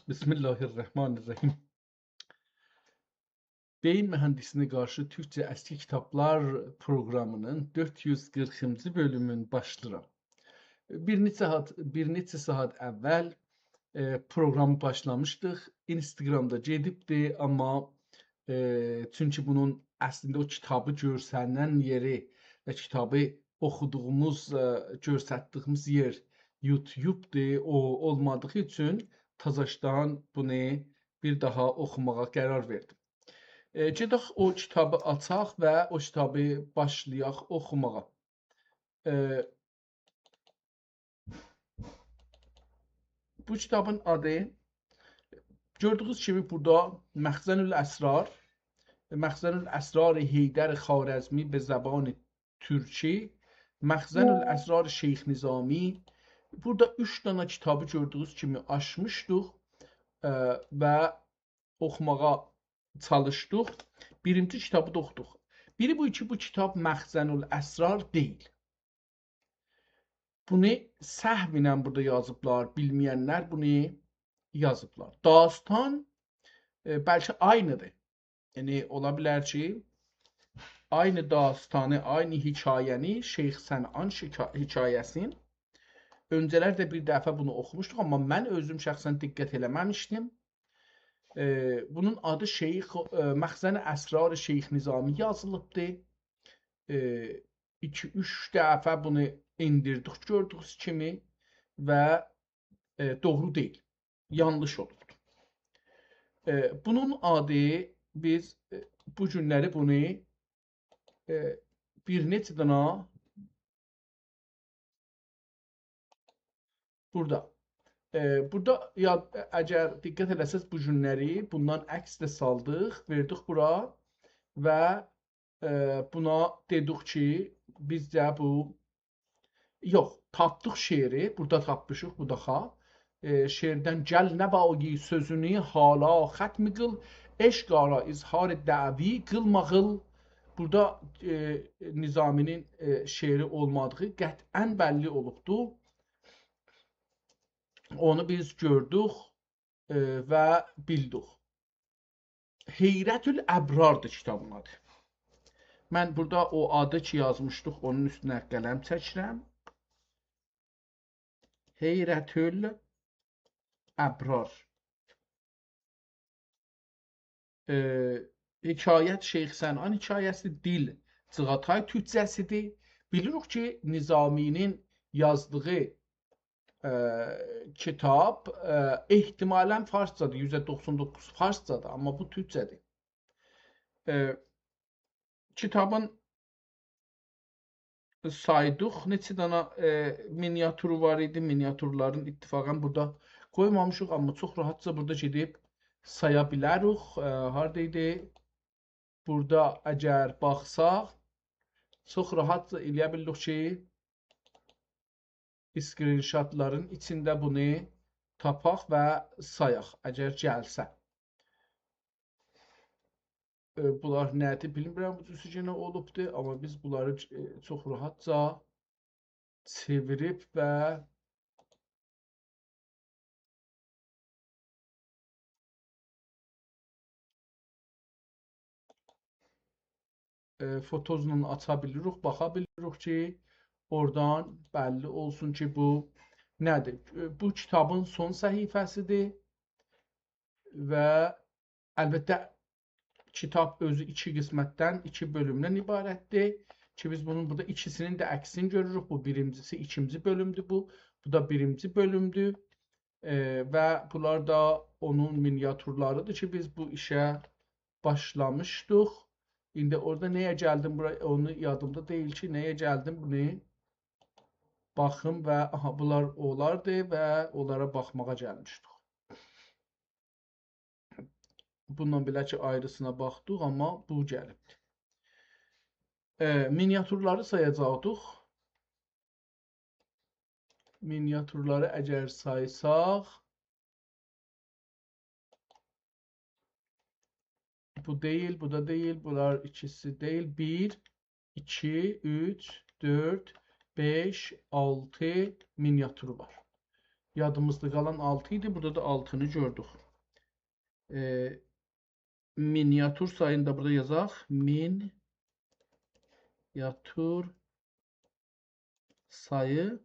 Bismillahirrahmanirrahim. Beyin mühendisliğine qarşı Türkçe əski kitablar proqramının 440-cı bölümün başlayıram. Bir neçə saat əvvəl proqramı başlamışdıq. Instagramda gedibdi, amma çünki bunun əslində o kitabı görsənən yeri və kitabı oxuduğumuz, görsətdiyimiz yer YouTube-dir. O olmadığı üçün təzədən bunu bir daha oxumağa qərar verdim. Gedək o kitabı açaq və o kitabı başlayaq oxumağa. Bu kitabın adı gördüyünüz kimi burada Məxzənül Əsrar, Məxzənül Əsrar Heydər Xarəzmi به زبان Türki, Məxzənül Əsrar Şeyx Nizami. Burada 3 dənə kitabı gördüyünüz kimi açmışdıq və oxumağa çalışdıq. Birinci kitabı da oxuduq. Biri bu ki, bu kitab Məxzənül Əsrar deyil. Bunu səhvlə burada yazıblar, bilməyənlər bunu yazıblar. Dastan bəlkə aynıdır. Yəni ola bilər ki, aynı dastanı, aynı hekayəni, Şeyx Sən'an hekayəsini öncələr də bir dəfə bunu oxumuşduq, amma mən özüm şəxsən diqqət eləməmişdim. Bunun adı Məxzən Əsrar Şeyx Nizami yazılıbdır. 2-3 dəfə bunu indirdik gördüyünüz kimi və doğru deyil, yanlış olubdur. Bunun adı biz bu günləri bunu bir neçə dənə burada əgər diqqət eləsəz bu günləri bundan əks də saldıq, verdik bura və buna dedik ki, biz də bu tapdıq şeiri, burada tapmışıq bu daha. Şeirdən gəl nəbayi sözünü hala xətm qıl, eşq ara izhar dəvi qılmağıl. Burada Nizaminin şeiri olmadığı qətən bəlli olubdur. Onu biz gördük və bildik. Heyrətül Əbrardır kitabın adı. Mən burada o adı ki yazmışdıq, onun üstünə qələm çəkirəm. Heyrətül Əbrar. Hekayət Şeyx Sən'an hekayəsi, dil Cığatay türkcəsidir. Bilirik ki, Nizaminin yazdığı kitab ehtimalən farscadır, %99 farscadır, amma bu türkcədir. Kitabın saydıq, neçə dənə miniatürü var idi, miniatürlərin ittifaqən burada qoymamışıq, amma çox rahatca burada gedib saya bilərik. Haradaydı? Burada əgər baxsaq, çox rahatca eləyə bildik ki, screenshotların içində bunu tapaq və sayaq, əgər gəlsə. Bunlar nədir bilmirəm, bu cüsü nə olubdur, amma biz bunları çox rahatca çevirib və fotozla aça bilirik, baxa bilirik ki, oradan bəlli olsun ki, bu nədir? Bu kitabın son səhifəsidir və əlbəttə kitab özü 2 qismətdən, 2 bölümdən ibarətdir ki, biz bunun burada ikisinin də əksini görürük. Bu birincisi, ikinci bölümdür bu. Bu da birinci bölümdür və bunlar da onun miniatürlarıdır ki, biz bu işə başlamışdıq. İndi orada nəyə gəldim, onu yadımda deyil ki, nəyə gəldim bunu baxım və bunlar onlardır və onlara baxmağa gəlmişdik. Bundan belə ki, ayrısına baxdıq, amma bu gəlibdir. Miniatürləri sayacaqdıq. Miniatürləri əgər saysaq, bu deyil, bu da deyil, bunlar ikisi deyil. 1, 2, 3, 4, 5, 6 miniatürü var. Yadımızda qalan 6 idi. Burada da 6-nı gördük. Miniatür sayını da burada yazaq. Miniatür sayı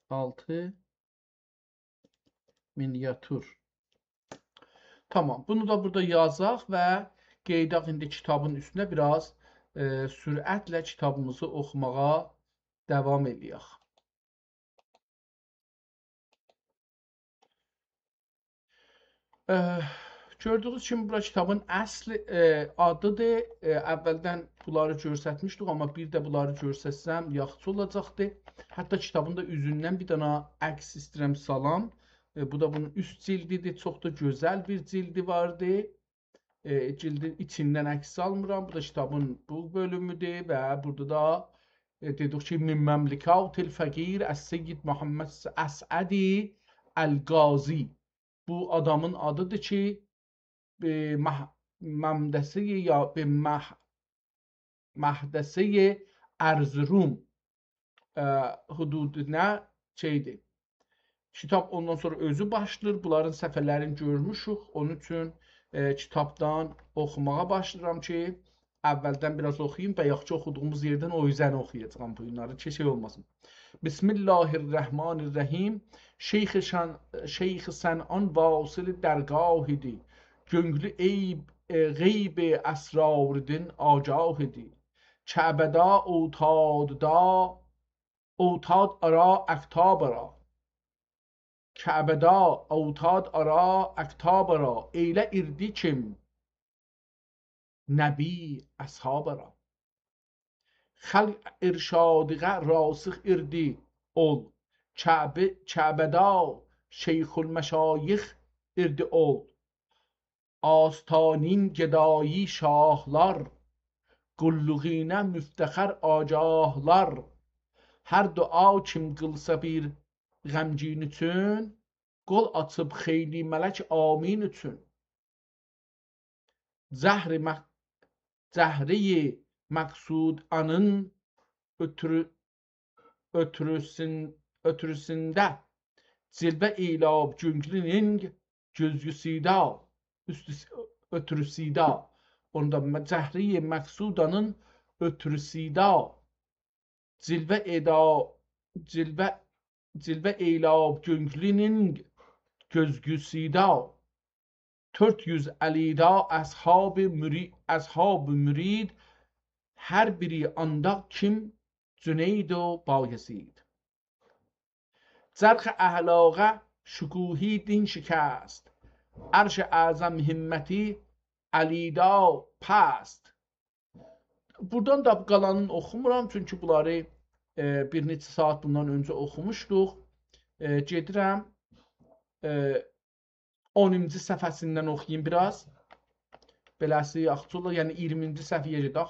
6 miniatür. Tamam. Bunu da burada yazaq və qeydaq indi kitabın üstünə biraz sürətlə kitabımızı oxumağa davam edək. Gördüyünüz kimi bura kitabın əsl adıdır. Əvvəldən bunları göstərmişdik, amma bir də bunları göstərsəm yaxşı olacaqdı. Hətta kitabın da üzündən bir dənə əks istəyirəm salam. Bu da bunun üst cildidir. Çox da gözəl bir cildi vardı. Cildin içindən əks almıram. Bu da kitabın bu bölümüdür və burada da dedik ki, min məmlikatil fəqir Əs-Seyyid Muhammed Əsədi Əl-Qazi. Bu adamın adıdır ki, məhdəsə Ərzurum hududuna şeydir. Kitab ondan sonra özü başlayır. Bunların səfərlərini görmüşük. Onun üçün kitabdan oxumağa başlayıram ki, əvvəldən biraz oxuyayım və yaxşı oxuduğumuz yerdən o yüzden oxuyacağım bunları ki, şey olmasın. Bismillahirrahmanirrahim. Şeyx Sən'an vasıl dərgah idi. Gönlü qeyb əsrarıdın agah idi. Kəbədə otad ara əqtab ara. Kəbədə otad ara əqtab ara. Eylə irdi kim nəbi əshab ara. Xalq irşadıqa rasix irdi ol. Kəbədə şeyxul məşayix irdi ol. Astanin gedayı şahlar, qulluğinə müftəxər agahlar. Hər dua kim qılsa bir qəmgin üçün, qol açıb xeyli mələk amin üçün. Cəhri məqsud anın ötürüsündə cilvə ilab cünglinin gözgüsüdə ötürüsüdə. Onda cəhri məqsudanın ötürüsüdə cilvə ilab cünglinin gözgüsüdə. 400 əlida əshab mürid hər biri anda kim Cüneyd و Bayezid. Cərx əhlaqa şükuhi din şikast. Arş əzəm himməti əlida past. Buradan da qalanını oxumuram çünki bunları bir neçə saat bundan öncə oxumuşduq. Gedirəm 10-cu səhifəsindən oxuyayım biraz. Beləsi yaxşı olar. Yəni 20-ci səhifəyə gedək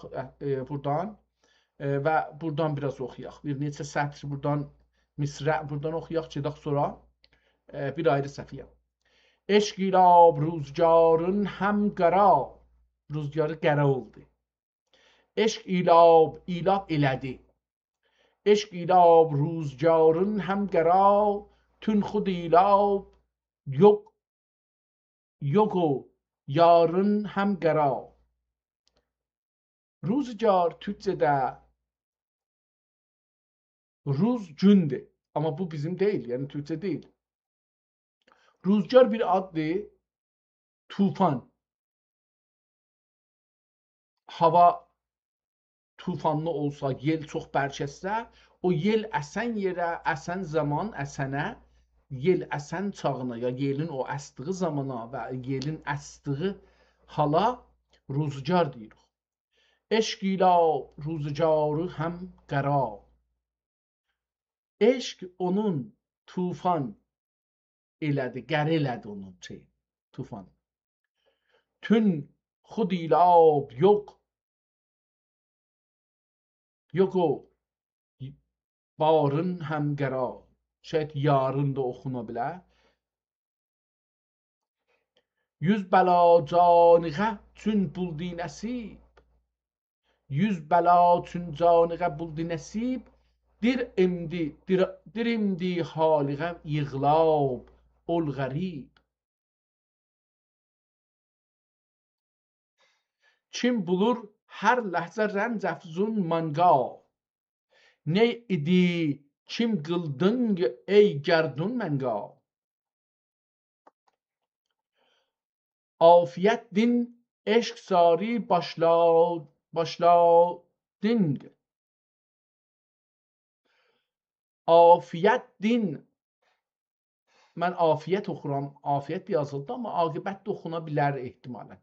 buradan və buradan biraz oxuyaq. Bir neçə sətr buradan misrə buradan oxuyaq, gedək sonra bir ayrı səhifəyə. Eşq ilab ruzgarın həm qara. Ruzgarı qara oldu. Eşq ilab elədi. Eşq ilab ruzgarın həm qara. Tün xud ilab yok o yarın həm qara. Ruzgar Türkçədə ruz gündür. Ama bu bizim değil. Yani Türkçe değil. Rüzgar bir addır. Tufan. Hava tufanlı olsa, yel çox bərkətsə, o yel əsən yerə, əsən zaman əsənə, yel əsən çağına, ya yelin o əsdiği zamana və yelin əsdiği hala rüzgar deyirik. Eşq ilə rüzgarı həm qara. Eşq onun tufan elədi, qərə elədi onun tufan. Tün xud ilab yok o barın həm qara. Şayət yarın da oxuna bilər. Yüz bəla caniğə çün buldi nəsib. Yüz bəla çün caniğə buldi nəsib. Dirimdi haliğə yığlab ol qərib. Kim bulur hər ləhzə rənc əfzun manga. Ne idi kim qıldın ey gərdun mənqa. Afiyət din eşq sari başladın. Afiyət din, mən afiyət oxuram, afiyət yazıldı, amma aqibət də oxuna bilər ehtimalən.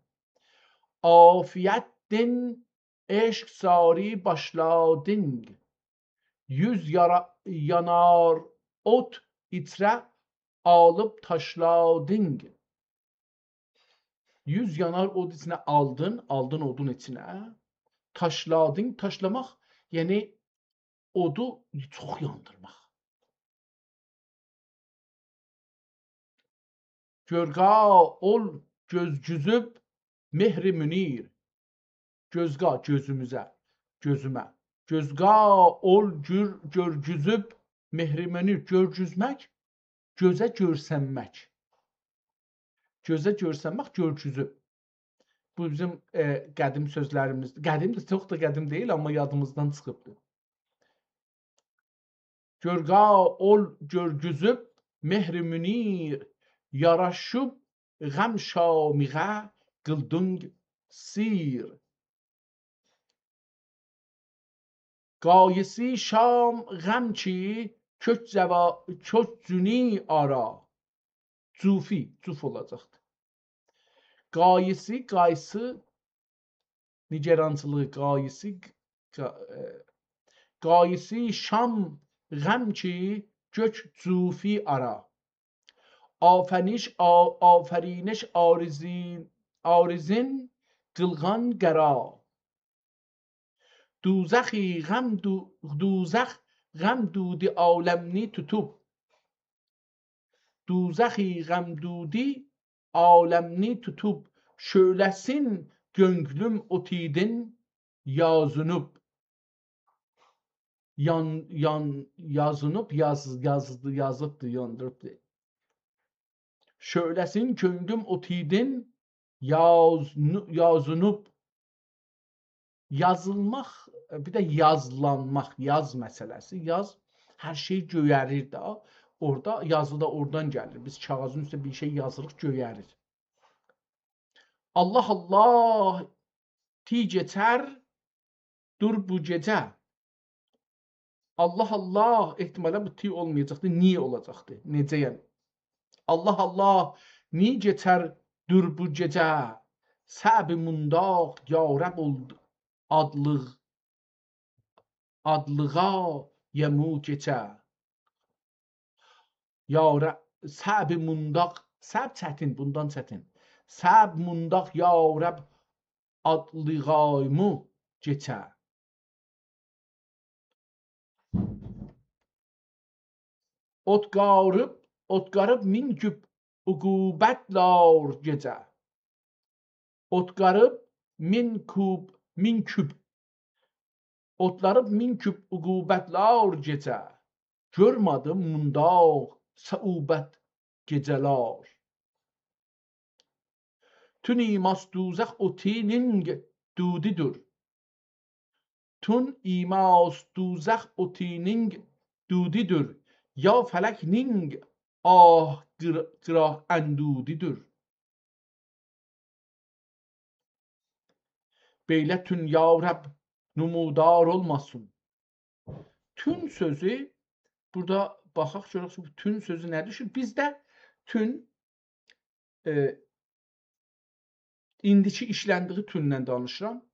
Afiyət din eşq sari başladın. Yüz yanar ot içrə alıp taşladın. Yüz yanar od içine aldın odun içine. Taşladın, taşlamaq, yani odu çox yandırmaq. Görqa ol gözcüzüb mehri münir. Gözqa gözümüzə, gözümə. Gözqa ol görcüzüb mehri münir. Görcüzmək, gözə görsənmək. Gözə görsənmək, görcüzüb. Bu bizim qədim sözlərimizdir. Qədimdir, çox da qədim deyil, amma yadımızdan çıxıbdır. Görqa ol görgüzüb mehri münir. Yaraşıb ғəm şamiğə qıldın sir. Qayisi şam ғəm ki kök züni ara. Cufi, cuf olacaqdır. Qayısı nigerançılığı, qayısı şam ғəm ki kök cufi ara. Afəriniş arizin qılğan qəra. Dozax ғəm dudi aləmni tutub. Dozaxi qəmdudi aləmni tutub. Şöləsin gönglüm otidin yazınıb. Yazınıb, yazıbdır, yandırıbdır. Şöləsin gönglüm otidin yazınıb. Yazılmaq, bir də yazlanmaq, yaz məsələsi. Yaz, hər şey göyərir də. Orada, yazı da oradan gəlir. Biz kağızın üstə bir şey yazırıq, göyərir. Allah Allah ti geçər, dur bu gecə. Allah Allah, ehtimalən bu ti olmayacaqdır, ni olacaqdır. Necə yəni? Allah Allah, ni geçər, dur bu gecə. Səb-i mundaq, yarəb oldu. Adlığa yemu keçə. Səb-i mundaq, səb çətin, bundan çətin. Səb mundaq yarəb adlıqaymu keçə. Otqarıb min küp uqubətlar gecə. Otqarıb min küp uqubətlar gecə. Görmədim mundaq səubət gecələr. Tün imas duzaq otinin dudidur. Tün imas duzaq otinin dudidur. Ya fələk ning qırahəndudidur. Beylə tün ya Rəbb numudar olmasın. Tün sözü, burada baxaq görək ki, tün sözü nə düşür? Bizdə tün indiki işləndiyi tündən danışıram.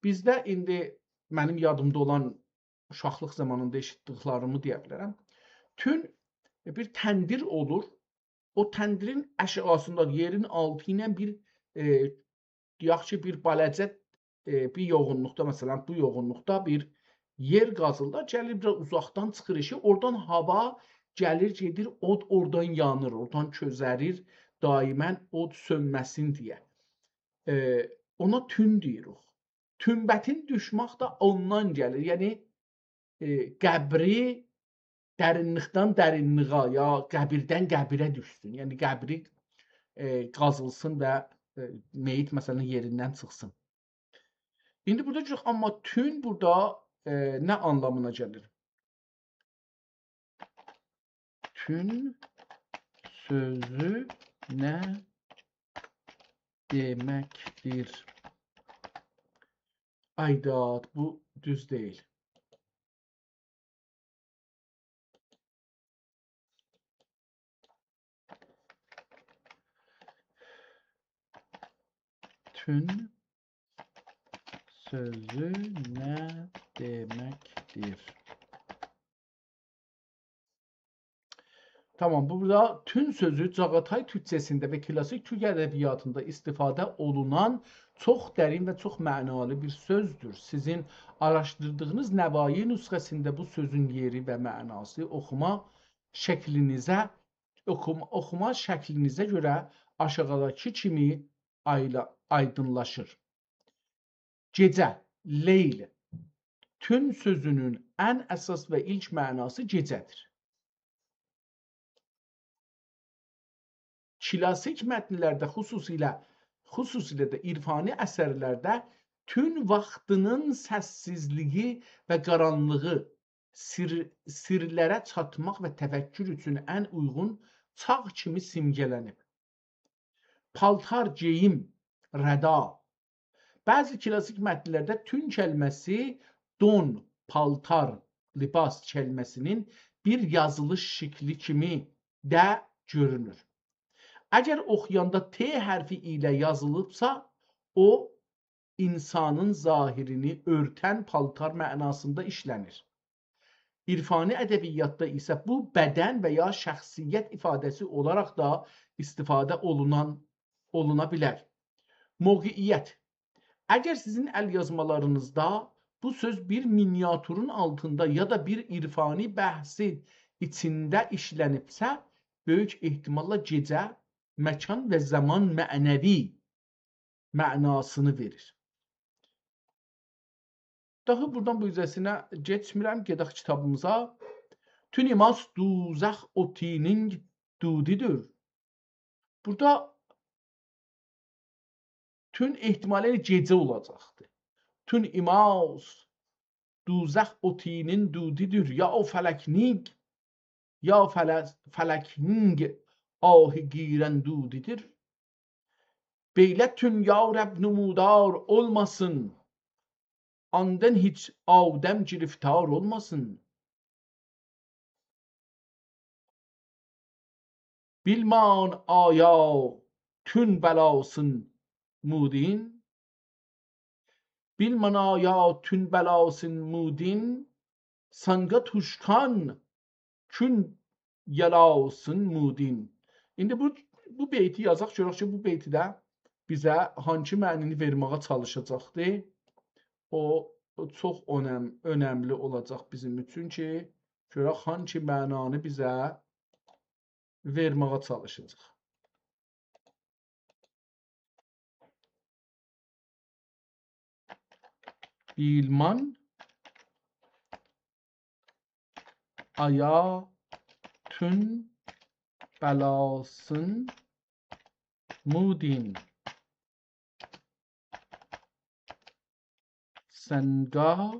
Bizdə indi mənim yadımda olan uşaqlıq zamanında eşitdiklərimi deyə bilərəm. Tün bir təndir olur. O təndirin əşğasında yerin altı ilə bir deyək ki, bir baləcə bir yoğunluqda, məsələn, bu yoğunluqda bir yer qazırlar, gəlir biraz uzaqdan çıxır işi, oradan hava gəlir, gedir, od oradan yanır, oradan közərir, daimən od sönməsin deyə. Ona tün deyirik. Tünbətin düşmək da ondan gəlir. Yəni, qəbri dərinlikdən dərinliğa ya qəbirdən qəbirə düşsün. Yəni qəbri qazılsın və meyit məsələn yerindən çıxsın. İndi burada çox amma tün burada nə anlamına gəlir? Tün sözü nə deməkdir? Aydat, bu düz deyil. Tün sözü nə deməkdir? Tamam, burada tün sözü Çağatay türkçəsində və klassik türk ədəbiyyatında istifadə olunan çox dərin və çox mənalı bir sözdür. Sizin araşdırdığınız Nəvai nüsxəsində bu sözün yeri və mənası oxuma şəklinizə görə aşağıdakı kimi aydınlaşır. Gecə, leyl. Tün sözünün ən əsas və ilk mənası gecədir. Klassik mətnlərdə, xüsusilə də irfani əsərlərdə tün vaxtının səssizliyi və qaranlığı, sirlərə çatmaq və təfəkkür üçün ən uyğun çağ kimi simgələnib. Paltar, geyim, rəda. Bəzi klassik mətnlərdə tün kəlməsi don, paltar, libas kəlməsinin bir yazılış şəkli kimi də görünür. Əgər oxuyanda T hərfi ilə yazılıbsa, o, insanın zahirini örtən paltar mənasında işlənir. İrfani ədəbiyyatda isə bu, bədən və ya şəxsiyyət ifadəsi olaraq da istifadə oluna bilər. Mövqeyiyyət. Əgər sizin əlyazmalarınızda bu söz bir miniatürün altında ya da bir irfani bəhsin içində işlənibsə, böyük ehtimalla gecə, məkan və zaman mənəvi mənasını verir. Daha buradan bu üzəsinə geçmirəm, gedək kitabımıza. Tünimas duzəx otinin dudidir. Burada tün ehtimalə gecə olacaqdır. Tünimas duzəx otinin dudidir. Ya o fələkning, ya fələkning ahı girən dudidir. Beylət tün ya Rəbb numudar olmasın. Andan hiç Adəm giriftar olmasın. Bilman aya tün bəlasın mudin. Bilman aya tün bəlasın mudin. Sanga tuşkan kün yalasın mudin. İndi bu beyti yazaq, görək ki, bu beytidə bizə hangi mənini verməyə çalışacaqdır. O çox önəmli olacaq bizim üçün ki, görək hangi mənanı bizə verməyə çalışacaq. Bilman aya tün bəlasın mudin. Sanga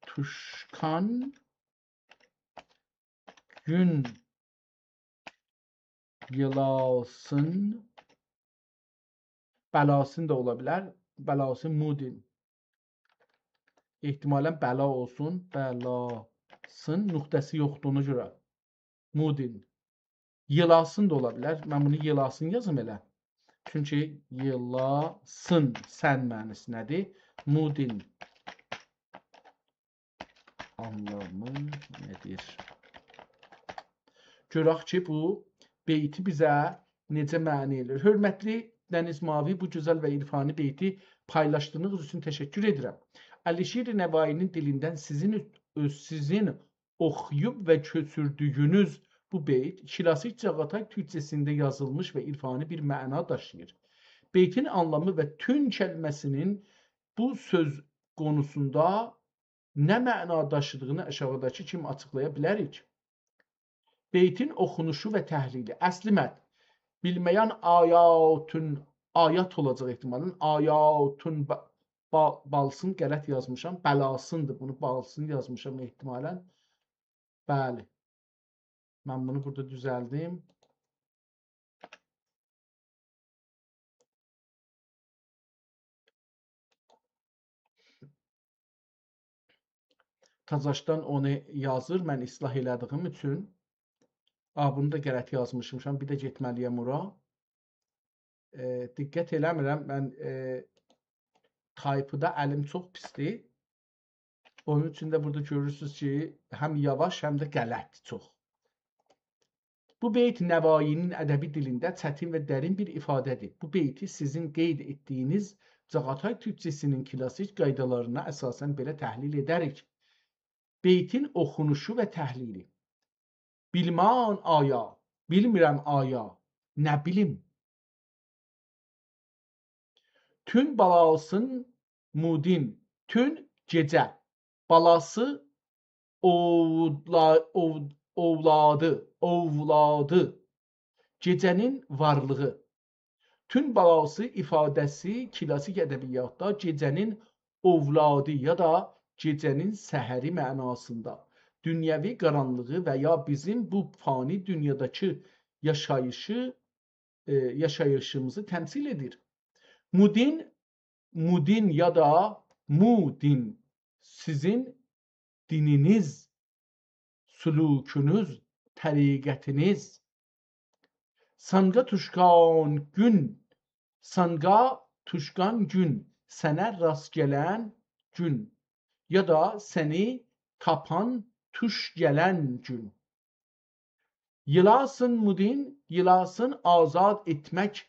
tuşkan gün yılasın. Bəlasın da ola bilər. Bəlasın mudin. Ehtimalən bəla olsun. Bəlasın nöqtəsi yoxdur ona görə. Mudin. Yılasın da ola bilər. Mən bunu yılasın yazım elə. Çünki yılasın sən mənisi nədir? Mudin anlamı nədir? Görək ki, bu beyti bizə necə məna edir? Hörmətli Dəniz Mavi, bu gözəl və irfani beyti paylaşdığınız üçün təşəkkür edirəm. Əlişir Nəvainin dilindən sizin oxuyub və köçürdüyünüz bu beyt klassik Çağatay türkçəsində yazılmış və irfani bir məna daşıyır. Beytin anlamı və tün kəlməsinin bu söz konusunda nə məna daşıdığını aşağıdakı kimi açıqlaya bilərik. Beytin oxunuşu və təhlili. Əsli mətn. Bilməyən ayat olacaq ehtimalən. Ayatun balsın qələt yazmışam. Bəlasındır. Bunu balsın yazmışam ehtimalən. Bəli. Mən bunu burada düzəldim. Tazaşdan onu yazır. Mən islah elədiyim üçün. Bunu da qələt yazmışım. Bir də getməliyəm ora. Diqqət eləmirəm. Mən taypıda əlim çox pisdir. Onun üçün də burada görürsünüz ki, həm yavaş, həm də qələt çox. Bu beyt Nəvainin ədəbi dilində çətin və dərin bir ifadədir. Bu beyti sizin qeyd etdiyiniz Cağatay türkçəsinin klassik qaydalarına əsasən belə təhlil edərik. Beytin oxunuşu və təhlili. Bilmən aya, bilmirəm aya, nə bilim. Tün balasın mudin, tün gecə, balası ovladı, gecənin varlığı. Tün balası ifadəsi klassik ədəbiyyatda gecənin ovladı ya da gecənin səhəri mənasında dünyəvi qaranlığı və ya bizim bu fani dünyadakı yaşayışımızı təmsil edir. Mudin ya da mudin sizin dininiz, sülükünüz, təriqətiniz. Sanqa tuşqan gün, sənə rast gələn gün ya da səni tapan tuş gələn gün. Yılasın mudin, yılasın azad etmək,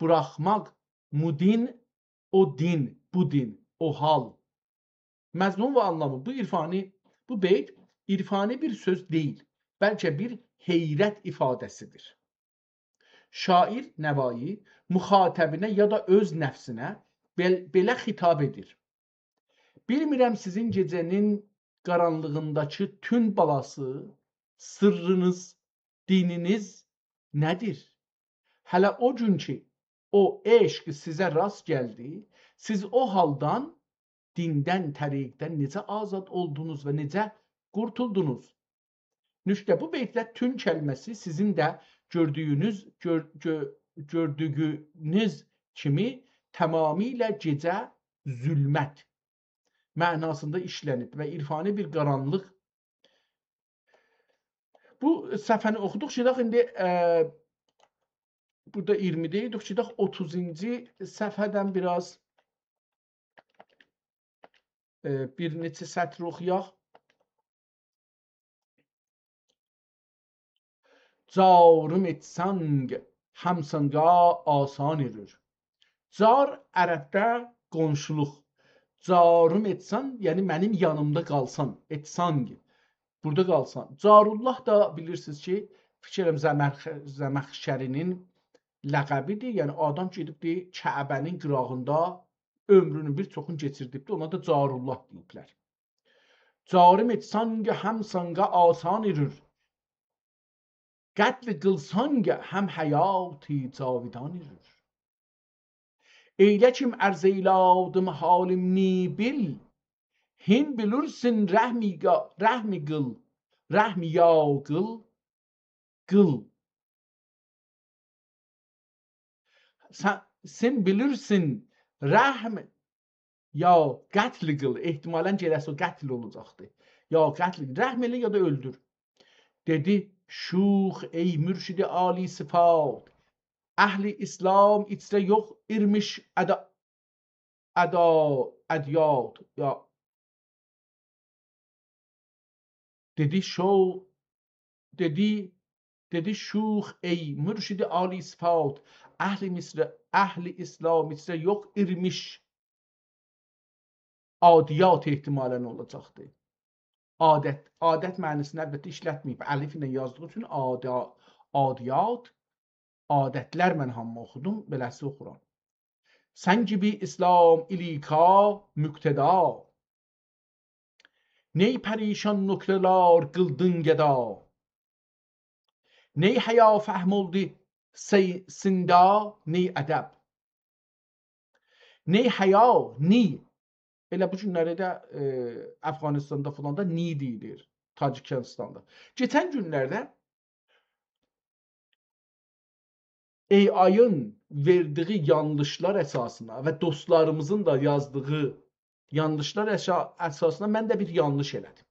buraxmaq. Mudin, o din, bu din, o hal. Məzmun və anlamı. Bu beyt irfani bir söz deyil, bəlkə bir heyrət ifadəsidir. Şair Nəvai müxatəbinə ya da öz nəfsinə belə xitab edir. Bilmirəm sizin gecənin qaranlığındakı tün balası, sırrınız, dininiz nədir? Hələ o gün ki, o eşq sizə rast gəldi, siz o haldan, dindən, təriqdən necə azad oldunuz və necə qurtuldunuz? Nüşdə bu beytdə tün kəlməsi sizin də gördüyünüz kimi tamamilə gecə zülmət mənasında işlənib və irfani bir qaranlıq. Bu səhifəni oxuduqca indi burada 20'də idik, 30-cu səhifədən biraz bir neçə sətr oxuyaq. Carım etsang hamsanga asan edir. Car ərəbdə qonşuluq. Carım etsan, yəni mənim yanımda qalsan, etsang, burada qalsan. Carullah da bilirsiniz ki, fikirəm Zəməxşərinin ləqəbidir. Yəni adam gedibdir Kəbənin qırağında ömrünün bir çoxunu keçirdibdir. Ona da Carullah deyiblər. Carım etsang hamsanga asan edir. Qətl qılsang həm həyati cavidan edir. Eylə kim ərz eyladım halim ni bil, hin bilirsin rəhmi qıl, rəhmi ya qıl. Sen bilirsin rəhm ya qətl qıl, ehtimalən gələsi o qətl olacaqdır. Ya qətl, rəhm elə ya da öldür. Dedi, şux ey mürşidi ali sıfat, əhli İslam içrə yox irmiş ədyat. Ya. Dedi şux ey mürşidi ali sıfat, əhli İslam içrə yox irmiş adiyat ehtimalən olacaqdır. Adət mənasını əlbəttə işlətməyib. Əlif ilə yazdığı üçün adiyat, adətlər mən hamı oxudum, beləsi oxuram. Sən gibi İslam ilika müqteda, Ney pərişan nöqtələr qıldın gəda. Ney həya fəhm oldu sinda, ney ədəb. Ney həya, ni. Elə bu günləri də Əfqanistanda falan da ni deyilir. Tacikistanda. Geçən günlərdə AI'ın verdiği yanlışlar əsasına və dostlarımızın da yazdığı yanlışlar əsasına mən də bir yanlış elədim.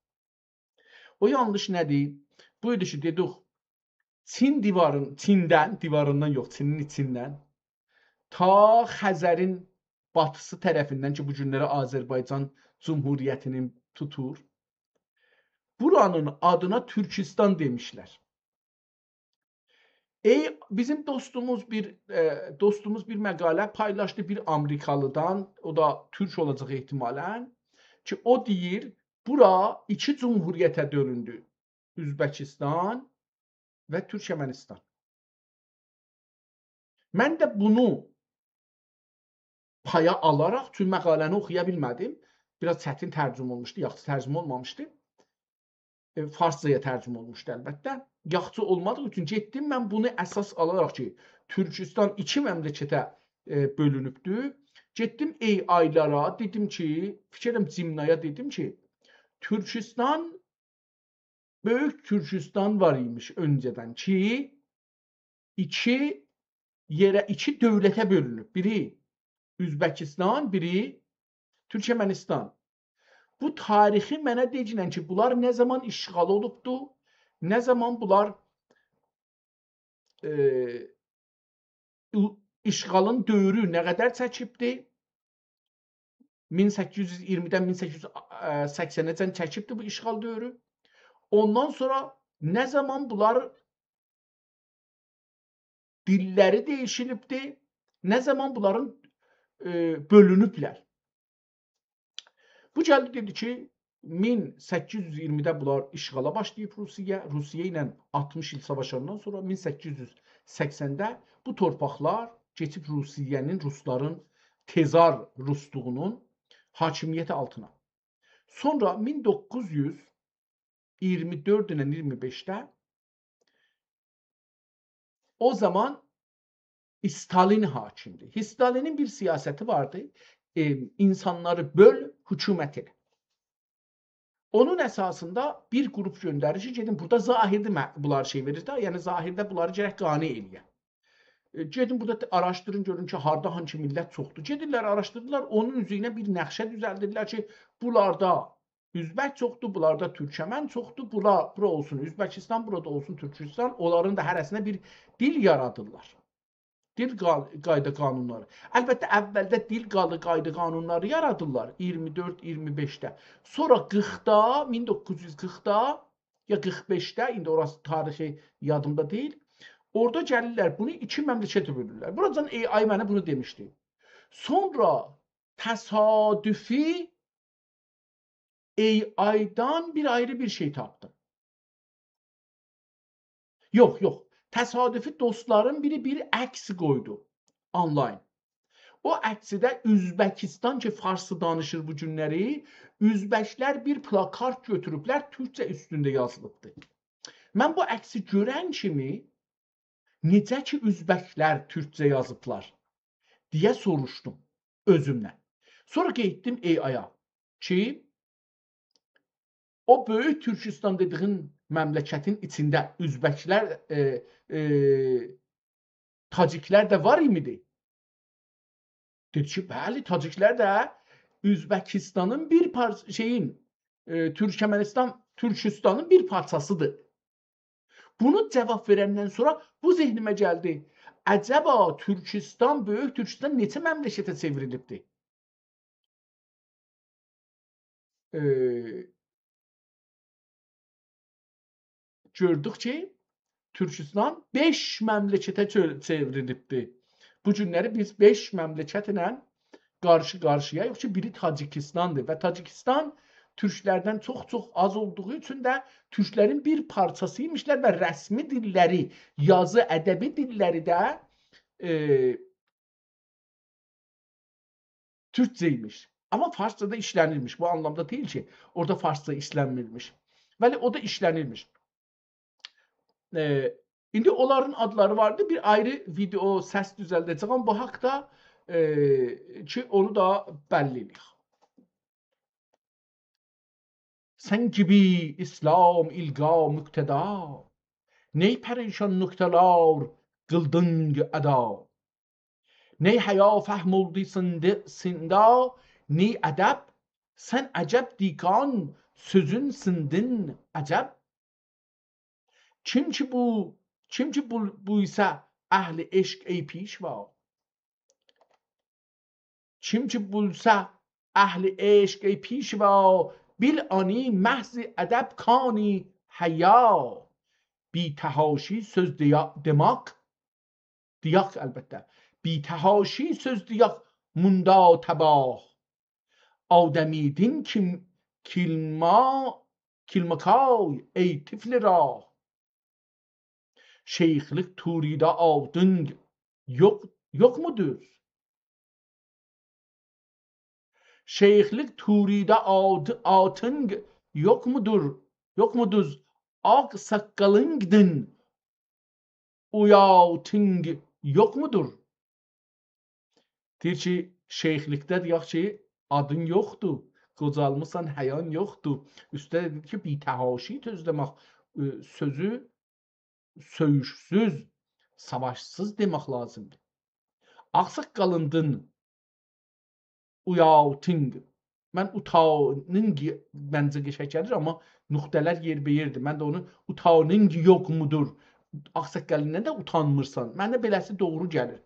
O yanlış nədir? Buydu ki, dedik, divarından yox, Çinin içindən ta Xəzərin batısı tərəfindən ki, bu günləri Azərbaycan Cumhuriyyətinin tutur, buranın adına Türkistan demişlər. Bizim dostumuz bir məqalə paylaşdı bir Amerikalıdan, o da Türk olacaq ehtimalən ki, o deyir, bura iki cumhuriyyətə bölündü. Üzbəkistan və Türkmənistan. Mən də bunu paya alaraq, çünki məqaləni oxuya bilmədim, biraz çətin tərcümə olmuşdu, yaxşı tərcümə olmamışdı. Farscaya tərcümə olmuşdu əlbəttə. Yaxşı olmadığı üçün getdim, mən bunu əsas alaraq ki, Türkistan iki məmləkətə bölünübdür. Getdim AI'lara, dedim ki, fikirəm Cimnaya dedim ki, Türkistan, Böyük Türkistan var imiş öncədən ki, iki dövlətə bölünüb. Biri Üzbəkistan, biri Türkmənistan. Bu tarixi mənə deyilən ki, bunlar nə zaman işğal olubdu, nə zaman bunlar işğalın dövrü nə qədər çəkibdi? 1820-dən 1880-əcən çəkibdi bu işğal dövrü. Ondan sonra nə zaman bunlar dilləri dəyişilibdi, nə zaman bunların bölünüblər. Bu gəldi dedi ki, 1820-də bunlar işğala başlayıb Rusiya ilə 60 il savaşandan sonra 1880-də bu torpaqlar keçib Rusların tezar Rusluğunun hakimiyyəti altına. Sonra 1924 ilə 25-də o zaman Stalin hakimdi. Stalinin bir siyasəti vardı. İnsanları böl, hükümət elə. Onun əsasında bir qrup göndərir ki, gedin burada zahirdə bunlar şey verir də, yəni zahirdə bunları gərək qane eləyə. Gedin burada araşdırın, görün ki, harda hangi millət çoxdur. Gedirlər, araşdırırlar, onun üzərinə bir nəqşə düzəldirlər ki, bunlarda Üzbək çoxdur, bunlarda Türkmən çoxdur, bura olsun Üzbəkistan, burada olsun Türkistan, onların da hərəsinə bir dil yaradırlar. Dil qayda qanunları. Əlbəttə, əvvəldə dil qayda qanunları yaradırlar 24-25-də. Sonra 40-da, 1940-da ya 45-də, indi orası tarixi yadımda deyil, orada gəlirlər, bunu iki məmləkətə bölürlər. Buradan AI mənə bunu demişdi. Sonra təsadüfi AI'dan bir ayrı bir şey tapdım. Yox. Təsadüfi dostların biri bir əks qoydu online. O əksi də Üzbəkistan ki, Farslı danışır bu günləri, Üzbəklər bir plakat götürüblər, Türkçə üstündə yazılıbdır. Mən bu əksi görən kimi, necə ki Üzbəklər Türkçə yazıblar deyə soruşdum özümlə. Sonra getdim AI-a ki, o Böyük Türkistan dediğin məmləkətin içində Üzbəklər, Taciklər də var imidi. Dedi ki, bəli, Taciklər də Üzbəkistanın bir Türkmənistanın bir parçasıdır. Bunu cavab verəndən sonra bu zehnimə gəldi. Əcəba Türkistan, Böyük Türkistan neçə məmləkətə çevrilibdir? Gördük ki, Türkistan 5 məmləkətə çevrilibdir. Bu günləri biz 5 məmləkət ilə qarşı-qarşıyayıq ki, biri Tacikistandır və Tacikistan Türklərdən çox-çox az olduğu üçün də Türklərin bir parçası imişlər və rəsmi dilləri, yazı, ədəbi dilləri də Türkcə imiş. Amma farsçada işlənilmiş. Bu anlamda deyil ki, orada farsça işlənmirmiş. Bəli, o da işlənilmiş. İndi onların adları vardı. Bir ayrı video səs düzəldəcəyəm bu haqda ki, onu da bəlli eləyək. Sen gibi İslam ilga mükteda, ney perişan noktalar kıldın ada, ney haya fahm oldu sinda, ney edep, sen acep dikan sözün sindin acep. Kim ki bu ise ehli eşk ey pişva, kim ki bulsa ehli eşk ey pişva, bil ani محض ادب کانی حیا بی تحاشی söz demak diyak elbette بی تحاشی söz diyak munda tebah آدمیدin kilmakay ey tifli rah şeyhlik turida aldın yok mudur? Şeyhlik turida atın yok mudur? Yok mudur? Ak sakalındın uyatın yok mudur? Deyir ki, şeyhlikdə deyək ki, adın yoxdur. Qocalmısan, həyan yoxdur. Üstə dedi ki, bitəhaşi tözləmək sözü söyüşsüz, savaşsız demək lazımdır. Ağsaqqalındın uyatın. Mən utanın məncə qəşəng gəlir, amma nöqtələr yerbəyerdir. Mən də onu utanın yox mudur? Ağsaqqalindən də utanmırsan. Mənə beləsi doğru gəlir.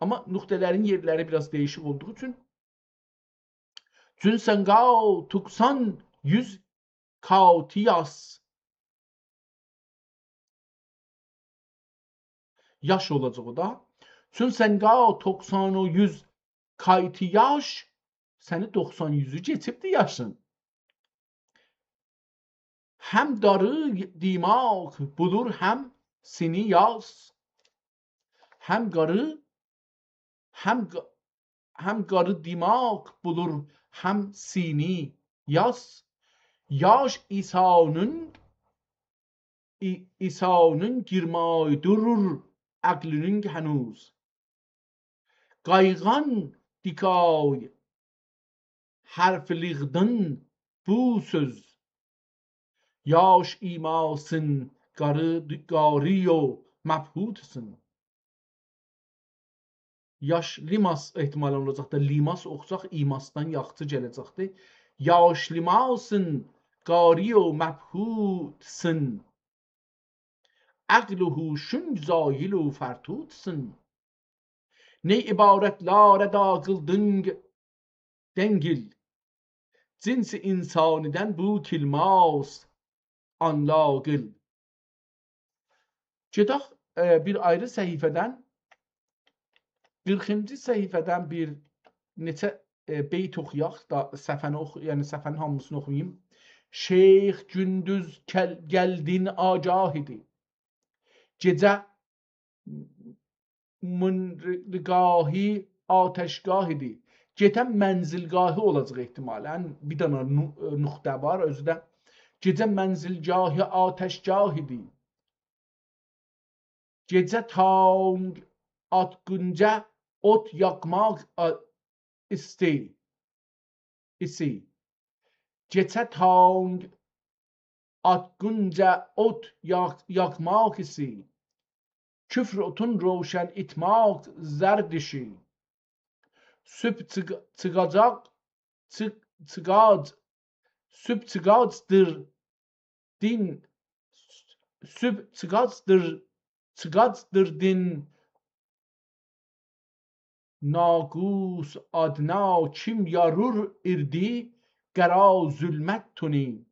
Amma nöqtələrin yerləri biraz değişik olduğu üçün Cünsengao tuksan yüz kautiyas yaş olacaq o da. Cünsengao tuksan o yüz kautiyaş səni 90-100'ü geçibdi yaşın. Hem darı dimaq bulur hem seni yaz. Hem garı dimaq bulur hem sini yaz. Yaş İsa'nın girmay durur aklının henüz. Qayğan dikay harfliğden bu söz. Yaş imasın gariyo mabhudsın. Yaş limas ehtimal olacaqdır. Limas oxucaq imasdan yaxçı gələcəkdir. Yaş limasın gariyo mabhudsın. Aqluhu şün zayil fertudsın. Ne ibaretlara da kıldın dengil. Cinsi insaniden bu kilmas anlagil. Gedək bir ayrı səhifədən 40-cı səhifədən bir neçə beyt oxuyaq da səfəni yəni səfənin hamısını oxuyayım. Şeyx gündüz gəldin agah idi. Gecə münrigahi ateşgah idi. Gecə mənzilgahı olacaq ehtimalən. Bir dənə nöqtə var özü də. Gecə mənzilgahı ateşgah idi. Gecə tang atqınca ot yakmaq isi. Gecə tang atqınca ot yakmaq isi. Küfr otun roşen itmaq zerdişi. Süb çıgacdır din. Süb çıgacdır din. Nagus adna kim yarur irdi qara zulmət tuni.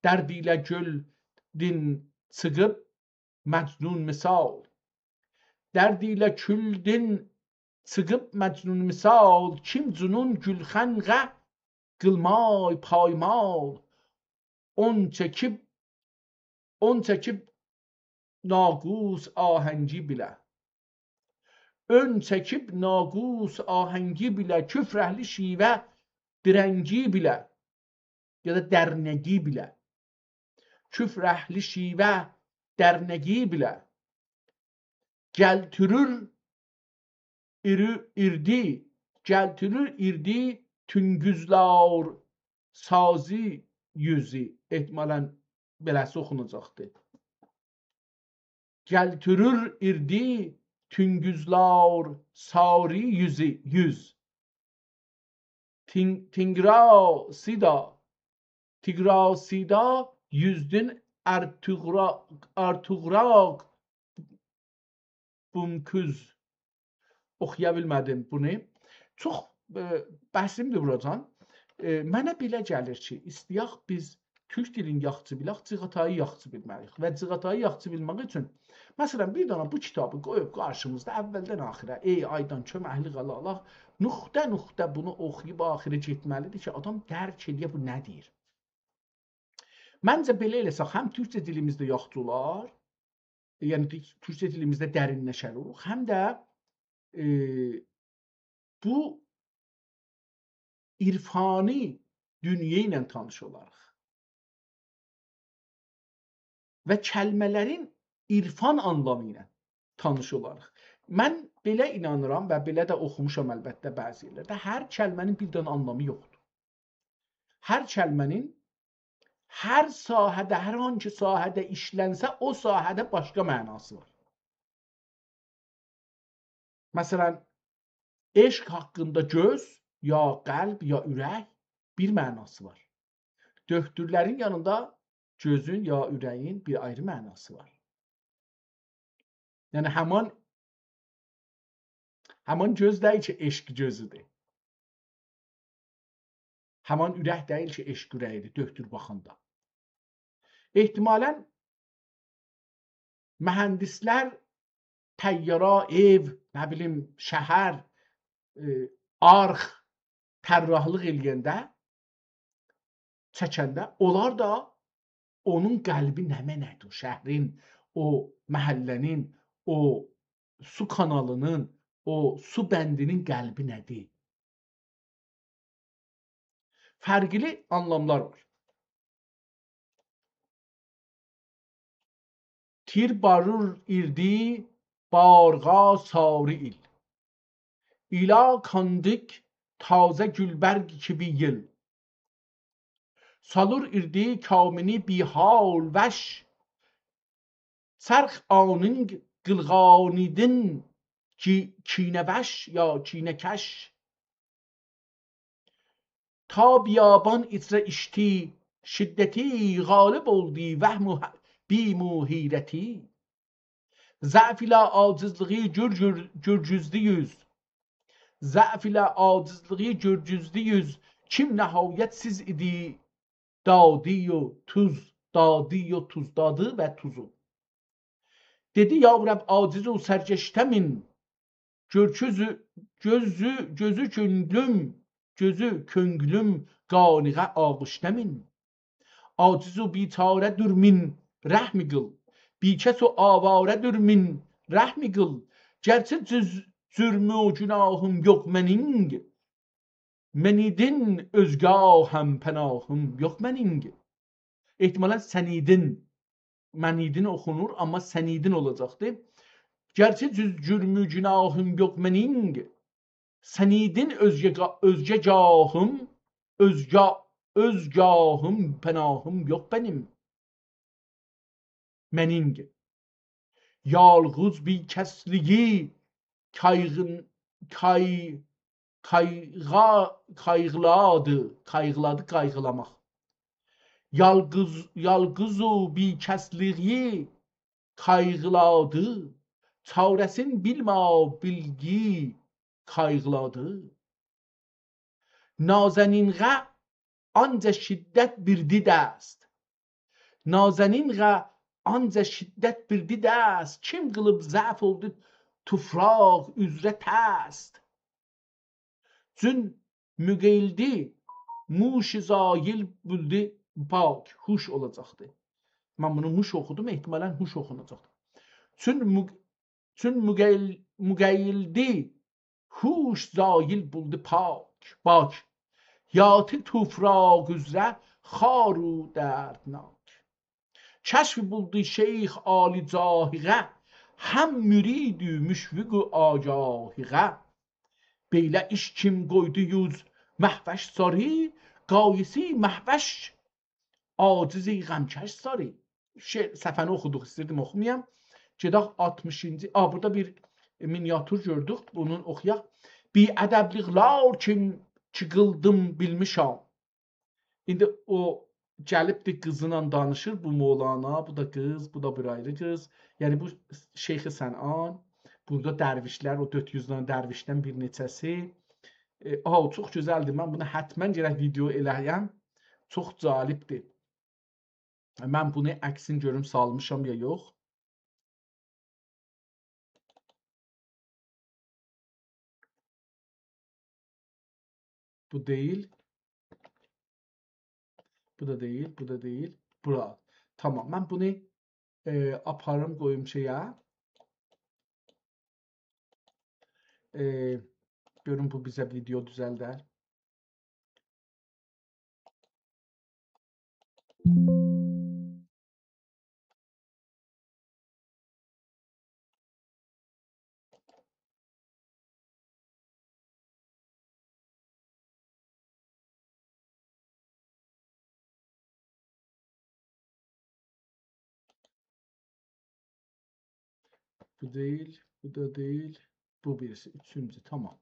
Dərdilə güldin çıgıb məcnun misal. Dərdilə küldin çıgıb məcnun misal. Kim cunun gülxənqə qılmay paymal. On çəkib nagus ahəngi bilə. ön çəkib naqus ahəngi bilə, küfr əhli şivə dirəngi bilə, ya da dərnəgi bilə, küfr əhli şivə dərnəgi bilə, gəltürür irdi tüngüzlar sazi yüzü. Ehtimalen beləsi oxunacaqdır. Gəltürür irdi tüngüzlar sari yüz. Tigrasida yüzdün Ertuğraq bumküz. Oxuya bilmədim bunu. Çox bəhsimdir buradan. Mənə belə gəlir ki, istəyək biz Türk dilini yaxşı bilək, Cığatayı yaxşı bilməliyik. Və Cığatayı yaxşı bilmək üçün, məsələn, bir dana bu kitabı qoyub qarşımızda əvvəldən axirə, ey aydan köməkli qalalaq, nüqtə bunu oxuyub axirə getməlidir ki, adam dərk edə bu nə deyir. Məncə belə eləsək, həm Türkçə dilimizdə yaxşı olar, yəni Türkçə dilimizdə dərinləşər olur, həm də bu irfani dünya ilə tanış olarıq. Və kəlmələrin irfan anlamı ilə tanış olarıq. Mən belə inanıram və belə də oxumuşam əlbəttə bəzi yerlərdə. Hər kəlmənin bir dənə anlamı yoxdur. Hər kəlmənin hər sahədə, hər hansı sahədə işlənsə, o sahədə başqa mənası var. Məsələn, eşq haqqında göz, ya qəlb, ya ürək bir mənası var. Döktürlərin yanında gözün ya ürəyin bir ayrı mənası var. Yəni həman göz deyil ki, eşq gözüdür. Həman ürək deyil ki, eşq ürəyidir, döktür baxanda. Ehtimalən mühəndislər təyyara, ev, nə bilim, şəhər, arx, tərrahlıq eləyəndə, çəkəndə, onlar da onun qəlbi nə mənədir? Şəhrin, o məhəllənin, o su kanalının, o su bəndinin qəlbi nədir? Fərqli anlamlar var. Tir barur irdi barğa sarı il. İla kandik taze gülberg gibi yıl. Salur irdi kamini bihal veş. Serx anın gılganidin çineveş ya çinekeş. Ta biyaban itre işti şiddeti galip oldu vehmu bimuhireti. Zəf ilə acizliği gürcüzdü yüz. Zəf ilə acizliği gürcüzdü yüz. Kim nəhayetsiz idi dadı və tuzu. Dedi ya Rəbb aciz ol sərkeştəmin. Gözü könglüm qaniğə ağıştəmin. Aciz o biçarə dürmin rəhmi qıl. Bikəs o avarədir min rəhmi qıl. Gərçə cürmü o günahım yox məning. Mənidin özgahəm pənahım yox məning. Ehtimalən sənidin, mənidin oxunur, amma sənidin olacaqdır. Gərçə cürmü günahım yox məning. Sənidin özgahım pənahım yox mənim. Məning. Yalğız bir kəsliyi qayğıladı, qayğılamaq. Yalğızu bir kəsliyi qayğıladı, çarəsin bilmə bilgi qayğıladı. Nazeninğə ancaq şiddət bir didəst. Nazeninğə ancaq şiddət bir didəst. Kim qılıb zəf oldu tufraq üzrə təst. Cün müqeyldi muşi zayil buldu pak. Huş olacaqdır. Mən bunu muş oxudum, ehtimalən huş oxunacaqdır. Çün müqeyyildi, huş zayil buldu bak. Yatı tufraq üzrə xaru dərdnak. Kəşf buldu şeyx Ali cahiqə, həm müridü müşviqü agahiqə. Beylə iş kim qoydu yüz məhvəş sarı, qayisi məhvəş acizi qəmkəş sarı. Səfəni oxuduq, istirdim oxumayam. Gedək 60-cı. Burada bir miniatür gördük. Bunun oxuyaq. Bi ədəbliqlər kim qıldım bilmişəm. İndi o gəlibdi qızla danışır. Bu Mövlana, bu da qız, bu da bir ayrı qız. Yəni bu Şeyx-i Sənan. Burada dərvişlər, o 400 dənə dərvişdən bir neçəsi. O çox gözəldir. Mən bunu həttəmən gərək video eləyəm. Çox cəlibdir. Mən bunu əksin görüm salmışam ya yox. Bu deyil. Bu da deyil, bu da deyil. Bura. Tamam, mən bunu aparım qoyum şeyə. Görün bu bizə video düzəldər. Bu değil, bu da değil. Bu birisi. Üçüncü. Tamam.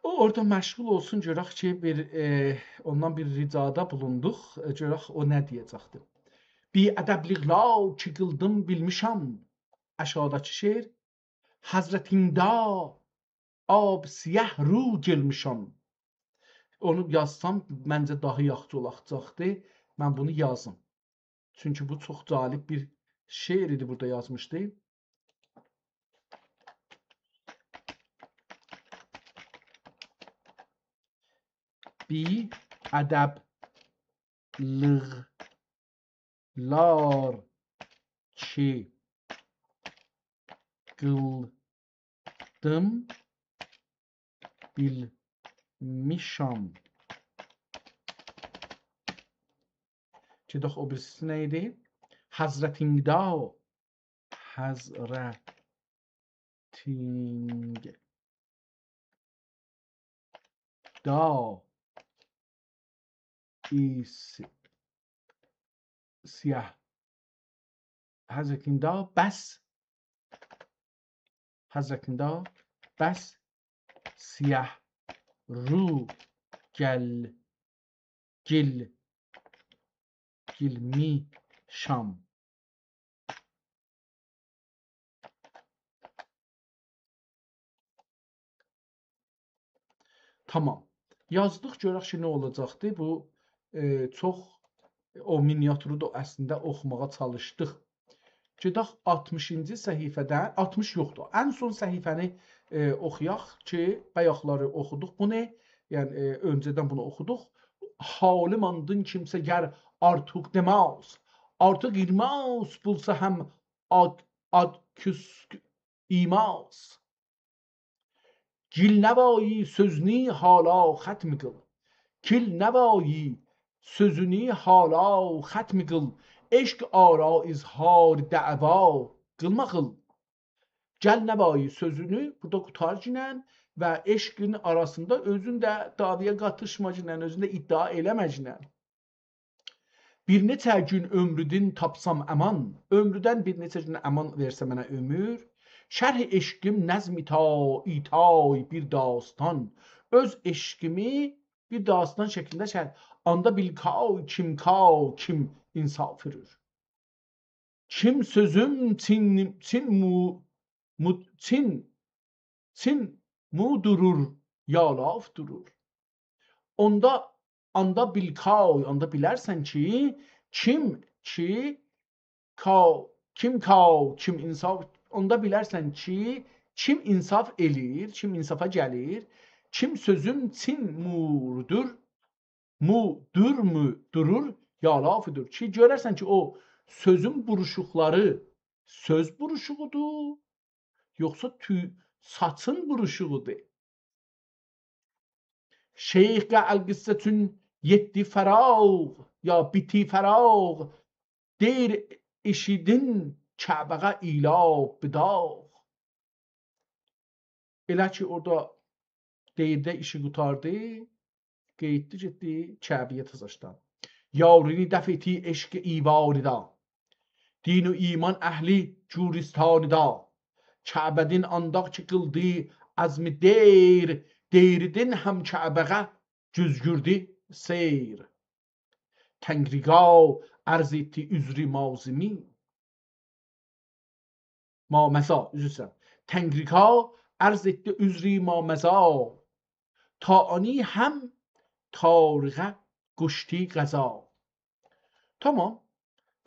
O orada məşğul olsun, görək ki, ondan bir ricada bulunduq. Görək o nə deyəcəkdir. Bi ədəbliqlər ki qıldım bilmişəm. Aşağıdakı şeir. Həzrətində ab siyah ru gelmişəm. Onu yazsam məncə daha yaxşı olacaqdı. Mən bunu yazım. Çünki bu çox cəlib bir şeir idi, burada yazmışdı. Bi ədəbliqlər ki qıldım bilmişəm. Gedək o birisi nə idi? Həzrətində siyah. Həzrətində bəs siyah ru gelmişəm. Tamam. Yazdıq, görək ki, nə olacaqdı. Bu çox o miniatürü də əslində oxumağa çalışdıq. Gedək 60-cı səhifədən, 60 yoxdur. Ən son səhifəni oxuyaq ki, bayaqları oxuduq. Bu nə? Yəni öncədən bunu oxuduq. Halim andın kimsə gər artıq deməz. Artıq İlmaz bulsa həm ad küsk İmaz. Gil nəvayi sözünü hala xətm qıl. Gil nəvayi sözünü hala xətm qıl. Eşq ara izhar dəva qılma qıl. Gəl nəvayi sözünü burada qutarcınən və eşqin arasında özün də davaya qatışmacınən, özün də iddia eləməcnən. Bir neçə gün ömrüdün tapsam əman, ömrüdən bir neçə gün əman versə mənə ömür, şərh eşqim nəzm itay bir dastan, öz eşqimi bir dastan şəklində şərh, anda bil kim insafırır. Kim sözüm Çin mu durur, yalaf durur. Onda bilərsən ki, kim insaf, onda bilərsən ki, kim insaf eləyir, kim insafa gəlir, kim sözüm durur, yalafudur. Ki, görərsən ki, o sözün buruşuqları söz buruşuğudur, yoxsa saçın buruşuğudur. Şeyh el-qissetün yetti fəraq, ya biti fəraq, deyir eşidin Kəbəğə ilə bidaq. Elə ki, orada deyirdə işi qutardı, qeyddi getdi Kəbəyə təzəşdən. Yarini dəf eti eşq ivarida, din و iman əhli curistanida, Kəbədin andaq ki qıldı azmi deyirdin həm Kəbəğə cüzgürdü seyr. Təngriqav ərz etdi üzri mazimi, maməza, üzrsən. Təngriqav ərz etdi üzri maməza, ta ani həm tariqə quşti qəza. Tamam.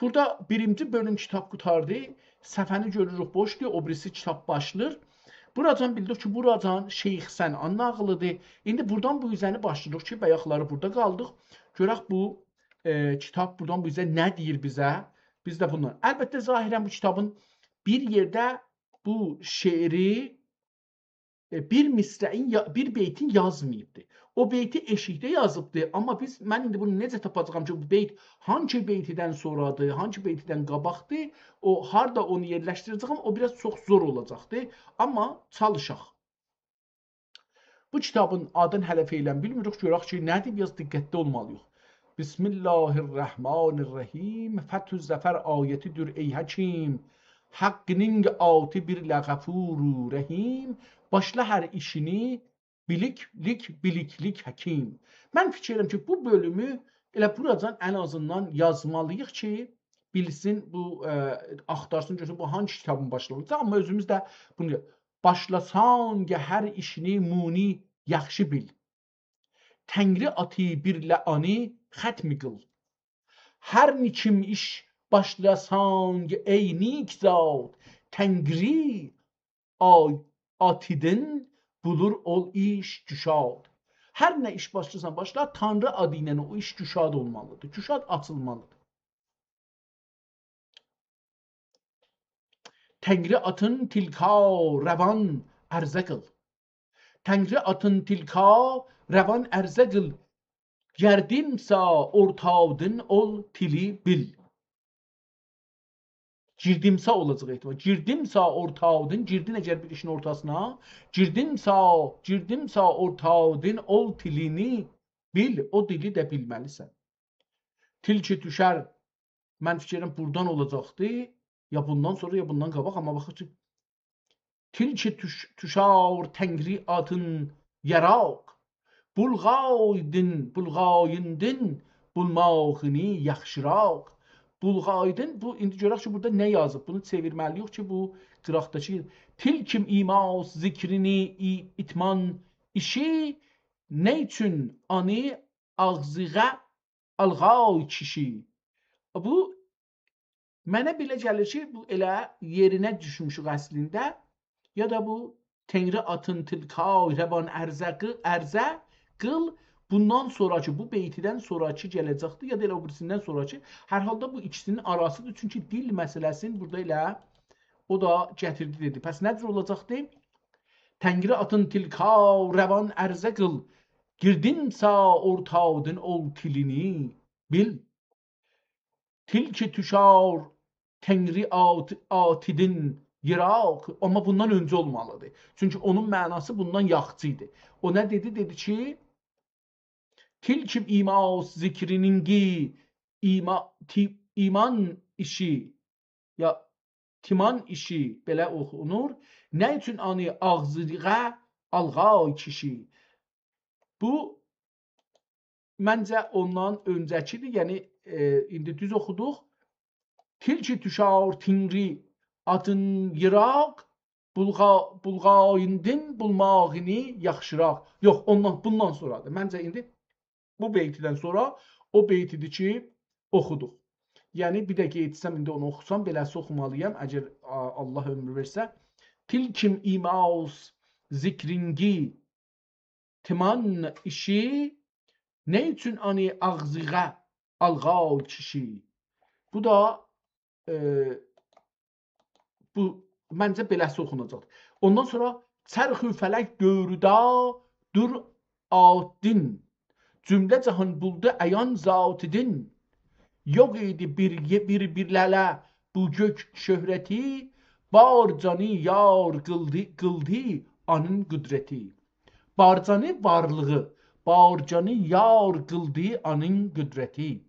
Burada birinci bölüm kitab qutardı. Səfəni görürük boşdur, o birisi kitab başlayır. Buradan bildik ki, buradan Şeyx Sən'an nağılıdır. İndi buradan bu üzəni başlayırıq ki, bayaqları burada qaldıq. Görək bu kitab buradan bu üzə nə deyir bizə? Biz də bundan. Əlbəttə, zahirən bu kitabın bir yerdə bu şeiri bir beytin yazmayıbdır. O beyti eşikdə yazıbdır. Amma mən indi bunu necə tapacağam ki, bu beyt hangi beytidən sonradır, hangi beytidən qabaqdır, o harda onu yerləşdirəcəyəm, o biraz çox zor olacaqdır. Amma çalışaq. Bu kitabın adını hələ feylən bilmirik. Görək ki, nədir? Biraz diqqətli olmalıyıq. Bismillahirrahmanirrahim. Fəthü zəfər ayətidir ey həkim. Haqqının atı bir ləğəfuru rəhim. Başla hər işini biliklik həkim. Mən fikir edirəm ki, bu bölümü elə buradan ən azından yazmalıyıq ki, bilsin, bu axtarsın, görsün, bu hangi kitabın başlanıcı. Amma özümüz də bunu başlasan ki, hər işini muni yaxşı bil. Təngri atı bir ləani xətmi qıl. Hər niçim iş başlasan ki, ey nik zat, təngri atidin bulur ol iş güşad. Hər nə iş başlasan başla, Tanrı adı ilə o iş güşad olmalıdır. Güşad açılmalıdır. Təngri atın tilka rəvan ərzə qıl. Təngri atın tilka rəvan ərzə qıl. Gərdimsə ortadın ol tili bil. Girdimsə olacaq ehtimal. Girdimsə ortadın, girdin əgər bir işin ortasına, girdimsə ortadın ol tilini bil, o dili də bilməlisən. Til ki düşər, mən fikirəm buradan olacaqdı, ya bundan sonra ya bundan qabaq, amma baxın ki, til ki düşər təngri atın yaraq, bulğayindin bulmağını yaxşıraq. Bulğaydın, bu indi görək ki, burada nə yazıb? Bunu çevirməliyik ki, bu qıraqdakı tilkim imaz zikrini itman işi nə üçün ani ağzığa alğay kişi. Bu mənə belə gəlir ki, bu elə yerinə düşmüşük əslində, ya da bu Tengri atın tilka rəvan ərzə qıl, bundan sonraki, bu beytidən sonraki gələcəkdir, ya da elə o birisindən sonraki. Hər halda bu ikisinin arasıdır. Çünki dil məsələsini burada elə o da gətirdi dedi. Pəs necə olacaqdı? Təngri atın tilka rəvan ərzə qıl, girdinsə ortadın ol tilini bil. Tilki tüşar Tengri atidin yıraq. Amma bundan öncə olmalıdır. Çünki onun mənası bundan yaxçıydı. O nə dedi? Dedi ki, tilkim imas zikriningi iman işi ya timan işi belə oxunur. Nə üçün ani ağzığa alğa kişi? Bu məncə ondan öncəkidir. Yəni indi düz oxuduq. Tilki tüşar tingri atın yıraq, bulğayındın bulmağını yaxşıraq. Yox, bundan sonradır. Məncə indi bu beytidən sonra o beytidir ki, oxuduq. Yəni bir də getsəm indi onu oxusam, beləsi oxumalıyam, əgər Allah ömür versə. Tilkim imaus zikringi timan işi, nə üçün ani ağzığa alğa kişi? Bu da bu məncə beləsi oxunacaq. Ondan sonra çərxü fələk görüda dur adin, cümlə cahan buldu əyan zatidin. Yox idi birlələ bu gök şöhrəti, barcanı yar qıldı anın qüdrəti. Barcanı varlığı, barcanı yar qıldı anın qüdrəti.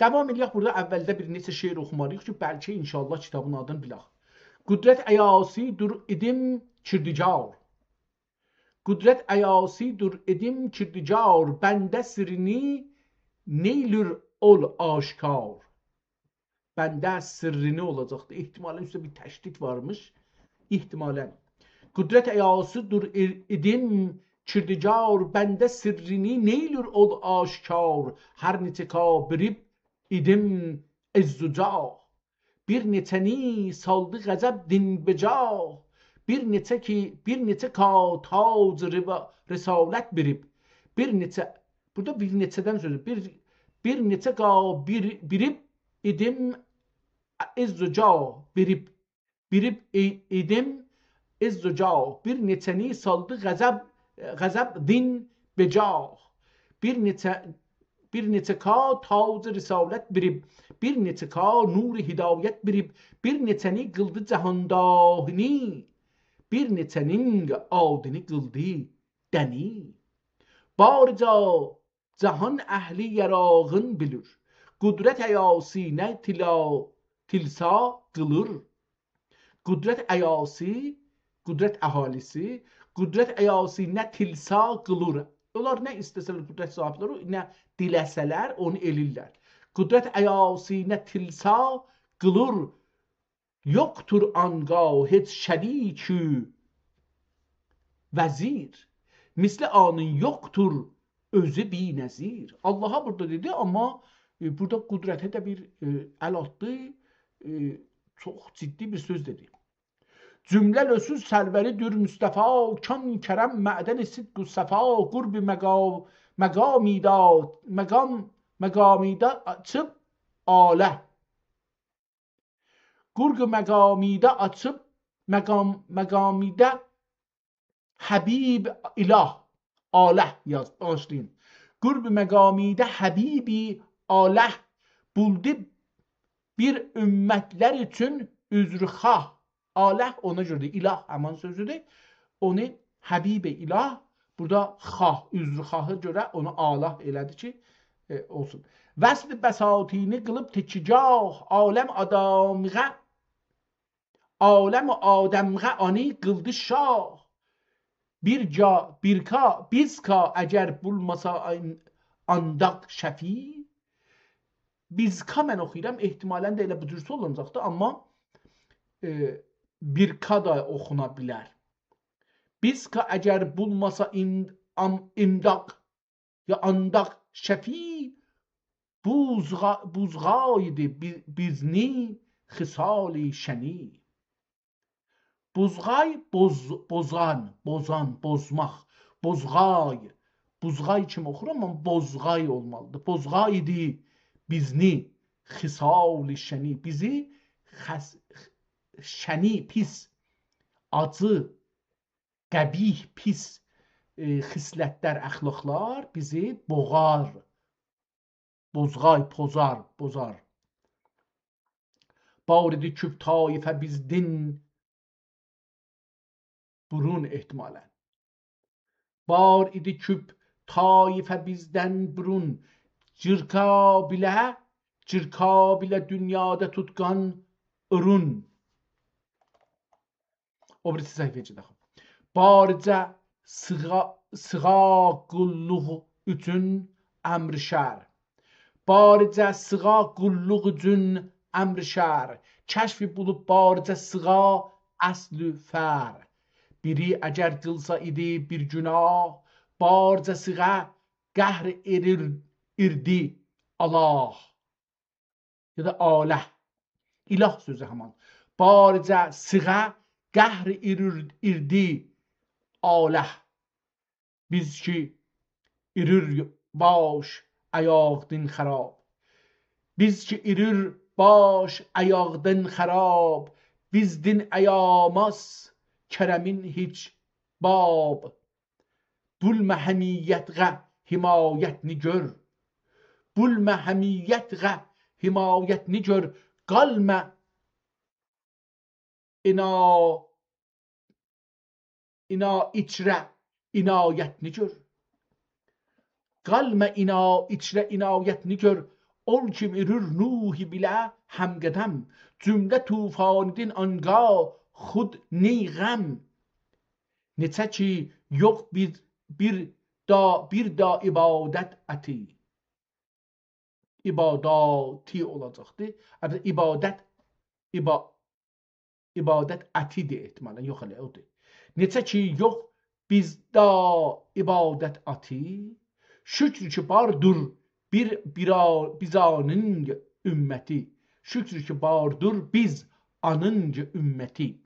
Devam edək. Burada əvvəldə bir neçə şeir oxumalıyıq ki, bəlkə inşallah kitabın adını bilək. Qüdrət əyası dur edim kirdicar. Qüdrət əyası dur edim kirdicar. Bəndə sirrini neylür ol aşkar. Bəndə sirrini olacaqdı. İhtimalen üstə bir təşdid varmış. İhtimalen. Qüdrət əyası dur edim kirdicar. Bəndə sirrini neylür ol aşkar. Hər neçə ka birib İdim əzzücah, bir neçəni saldı qəzəb din becah, bir neçə ka tac risalət birib, bir neçə, burada bir neçədən sözü, bir neçə ka birib idim əzzücah, birib idim əzzücah, bir neçəni saldı qəzəb din becah, bir neçə ka tac risalət birib, bir neçə ka nur hidayət birib, bir neçəni qıldı cəhandahini, bir neçənin adını qıldı dəni. Barca cahan əhli yarağın bilir, qüdrət əyası nə tilsa qılır. Qüdrət əyası, qüdrət əhalisi, qüdrət əyası nə tilsa qılır. Onlar nə istəsələr qüdrət sahibləri, nə diləsələr onu elirlər. Qüdrət əyası nə tilsa qılır, yoxdur anqa heç şərikü vəzir. Misli anın yoxdur özü binəzir. Allah'a burada dedi, amma burada qüdrətə də bir əl atdı, çox ciddi bir söz dedi. Cümlə lösüz sərvəridir Müstəfa, kan kərəm mədən sidqü səfa, qurbi məqamidə açıb alə. Qurbi məqamidə açıb məqamidə həbib ilah, alə yaz, başlayın. Qurbi məqamidə həbibi alə buldu bir ümmətlər üçün üzrxah. Aləh ona göre ilah həman sözüdür. Onu Həbib-i ilah, burada xah, üzrxahı görə onu alah elədi ki, olsun. Vəsl bəsatini qılıb tekicah, aləm adəmğə ani qıldı şah. Bizka əgər bulmasa andaq şəfi. Bizka mən oxuyuram, ehtimalən də elə bu cürsə olunacaqdır, amma bir ka da oxuna bilər. Bizka əgər bulmasa imdaq ya andaq şəfi, buzğaydı bizni xisali şəni. Buzğay bozan, bozmaq, bozğay Buzğay kimi oxuram, amma bozğay olmalıdır. Bozğay idi bizni xisal şəni, bizi şəni, pis, acı, qəbih, pis xislətlər, əxlaqlar bizi boğar. Bozğay, pozar, bozar. Baridi küp taifə bizdin burun ehtimalen. Bar idi küp taifə bizdən burun. Cirka bilə dünyada tutqan ürün. O birisi səhifəyə daxil. Baricə sığa qulluq üçün əmr şər. Baricə sığa qulluq üçün əmr şər. Kəşfi bulub baricə sığa əslü fər. Biri əgər qılsa idi bir günah, baricə sığa qəhr irdi Allah. Ya da aləh. İlah sözü həman. Baricə sığa qəhr irdi aləh. Biz ki irir baş ayaqdın xarab. Biz ki irir baş ayaqdın xarab. Bizdin ayamaz kərəmin heç bab. Bulmə həmiyyətğə himayətni gör. Bulmə həmiyyətğə himayətni gör. Qalmə ina içrə inayətni gör. Qalmə içrə inayətni gör. Ol kim irir nuhi bilə həmqədəm. Cümlə tufanidin anqa xud ney ғəm. Neçə ki yox bir da ibadət əti. İbadati olacaqdı. İbadət ətidir ehtimalən. Yox elə odur. Neçə ki yox bizdə ibadət əti. Şükür ki bardır bizanın ümməti. Şükür ki bardır biz anın ümməti.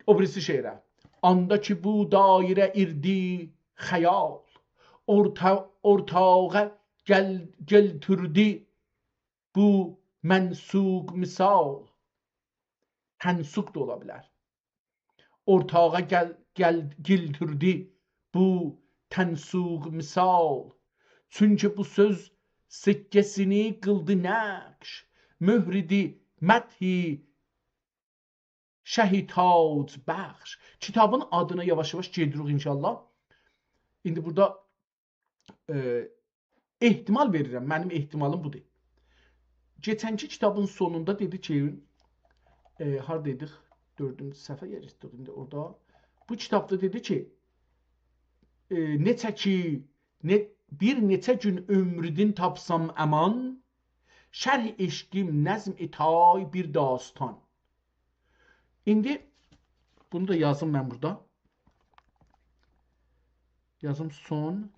O birisi şeirə. Anda ki bu dairə irdi xəyal. Ortağa gəltürdü bu mənsuq misal. Tənsuk da ola bilər. Ortağa gəltürdü bu tənsuk misal. Çünki bu söz sikkesini qıldı nəqş. Mühridi məthi şəhitac bəxş. Kitabın adına yavaş-yavaş gedirik inşallah. İndi burada ehtimal verirəm. Mənim ehtimalım budur. Geçənki kitabın sonunda dedi ki, haradaydık? 4-cü səhifə yerləşdik indi orada. Bu kitabda dedi ki, neçə ki bir neçə gün ömrüdün tapsam əman, şərh eşqim nəzm etay bir dastan. İndi bunu da yazım mən burada. Yazım son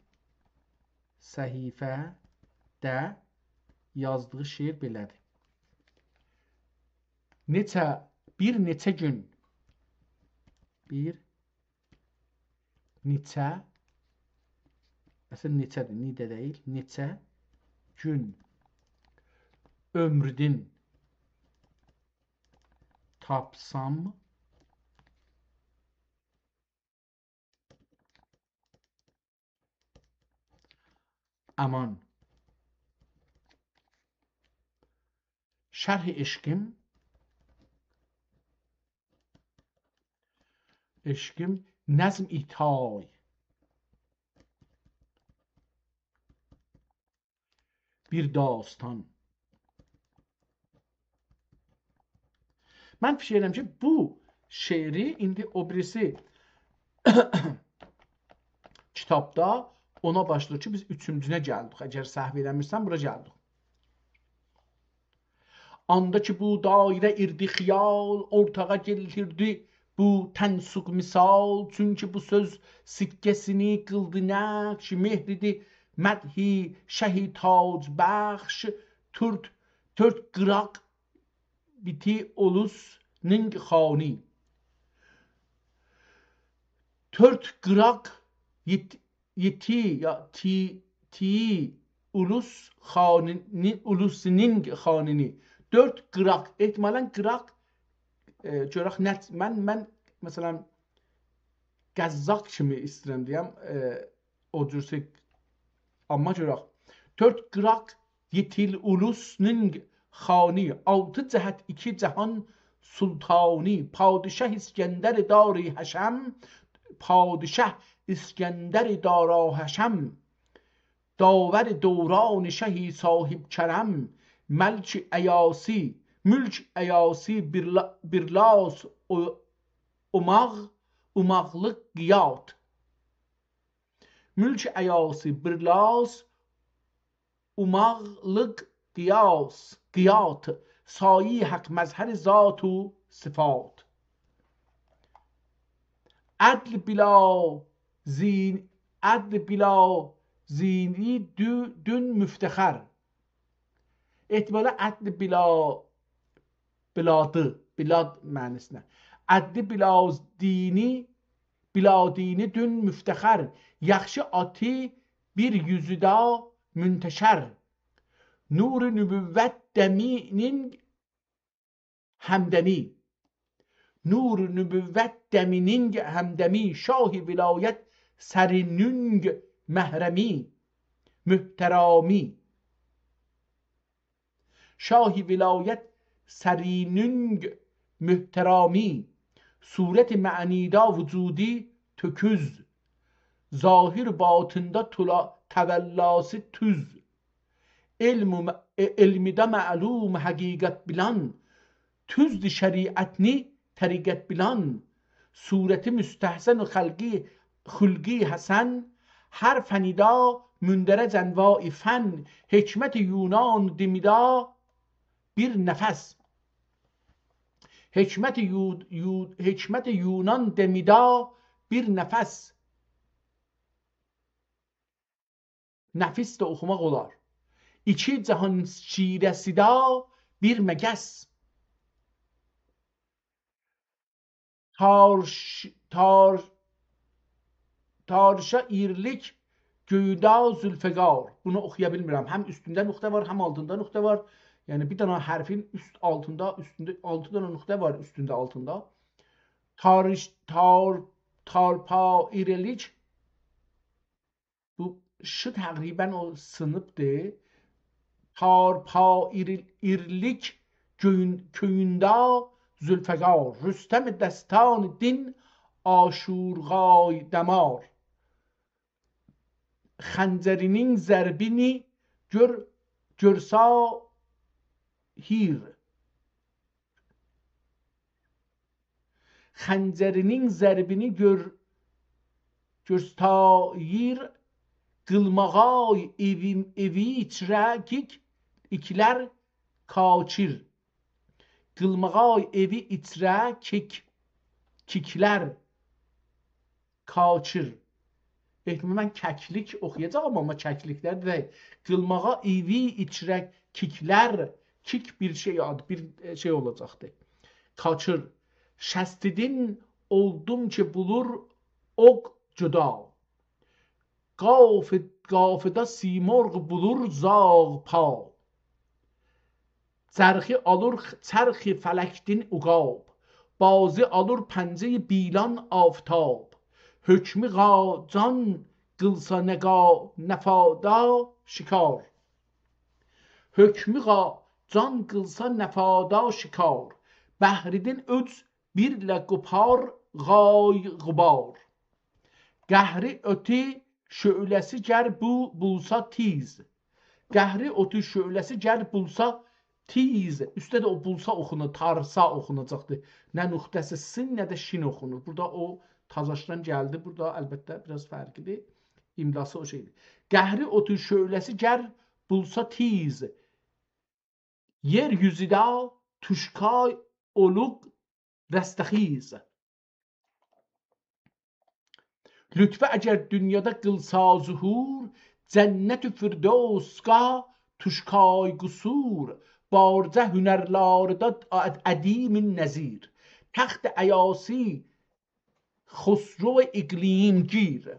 səhifədə yazdığı şeir belədir. Bir neçə gün əslində neçədir, nidə deyil, neçə gün ömrüdün tapsam aman şərh eşqim nəzm itay bir dastan. Mən fikir edirəm ki, bu şeiri indi o birisi kitabda ona başlayır ki, biz üçüncünə gəldik. Əgər səhv eləmirsəm, bura gəldik. Anda ki bu dairə irdi xiyal, ortağa gətirdi bu tənsuk misal. Çünki bu söz sikkesini qıldı nəqş, mehridi mədhi şəhitac bəxş. Tört qıraq biti olus ning xani. Tört qıraq yeti ya ti ulus ulusinin xanini 4 qıraq ehtimalən qıraq görək nə mən məsələn Qəzzaq kimi istəyirəm deyəm o cürsə amma görək 4 qıraq yetil ulusnin xani 6 cəhət 2 cahan sultani padişah İskəndər dari həşəm padişah İskəndər dara həşəm داور دوران شهی صاحب کرم ملک ایاسی برلاس umaqlıq qiyat mülk ayası birlas umaqlıq qiyat sayi haq məzhər zat-u sifat عدل بلا زینی دün müftəxər ehtimalə ədli bilad mənisinə ədli biladini dün müftəxər yaxşı atı bir yüzüda müntəşər nur-u nübüvvət dəminin həmdəmi şah-ı vilayət sərinünk mühterami şah-ı vilayət sərinünk mühterami surət mənida vücudi töküz zahir batında təvəllası tüz elmidə məlum həqiqət bilan tüzdü şəriətni təriqət bilan surəti müstəhsən xülqi həsən hər fənida mündərə cənvai fən hikmət yunan demida bir nəfəs hikmət yunan demida bir nəfəs nəfis də oxumaq olar 2 cahan şirəsida bir məgəs tarşa irlik göyda zülfəqar bunu oxuya bilmirəm həm üstündə nöqtə var həm altında nöqtə var yəni bir dənə hərfin altında 6 dənə nöqtə var üstündə altında tarpa irlik bu şı təqribən o sınıbdır tarpa irlik köyündə zülfəqar rüstəm dəstan din aşurğay dəmar xəncərinin zərbini görsa hir xəncərinin zərbini görstayir qılmağay eviçrə iklər kaçir qılmağay evi içrə kiklər kaçır ehtimal mən kəklik oxuyacağam amma kəkliklər deyil qılmağa evi içrə kiklər kik bir şey adı bir şey olacaqdır kaçır şəstidin oldum ki bulur oq cüda qafıda simorq bulur zağ pa çərxi alır çərxi fələkdin uqab bazı alır pəncə bilan aftab hükmü can qılsa nəfada şikar hükmü can qılsa nəfada şikar bəhridin öc birlə qupar qay qıbar qəhri ötü şöləsi gər bulsa tiz qəhri ötü şöləsi gər bulsa tiz üstdə də o bulsa oxunur tarsa oxunacaqdır nə nöqtəsi sin nə də şin oxunur burada o Tazaşdan gəldi. Burada əlbəttə biraz fərqlidir. İmlası o şeydir. Qəhri otu şöləsi gər bulsa tiz. Yeryüzüdə tuşkay oluq rəstəxiz. Lütfə əgər dünyada qılsa zuhur, cənnət-ü firdevsqa tuşkay qusur. Barca hünərlərdə ədimin nəzir. Təxt əyasi خسرو اقلیمگیر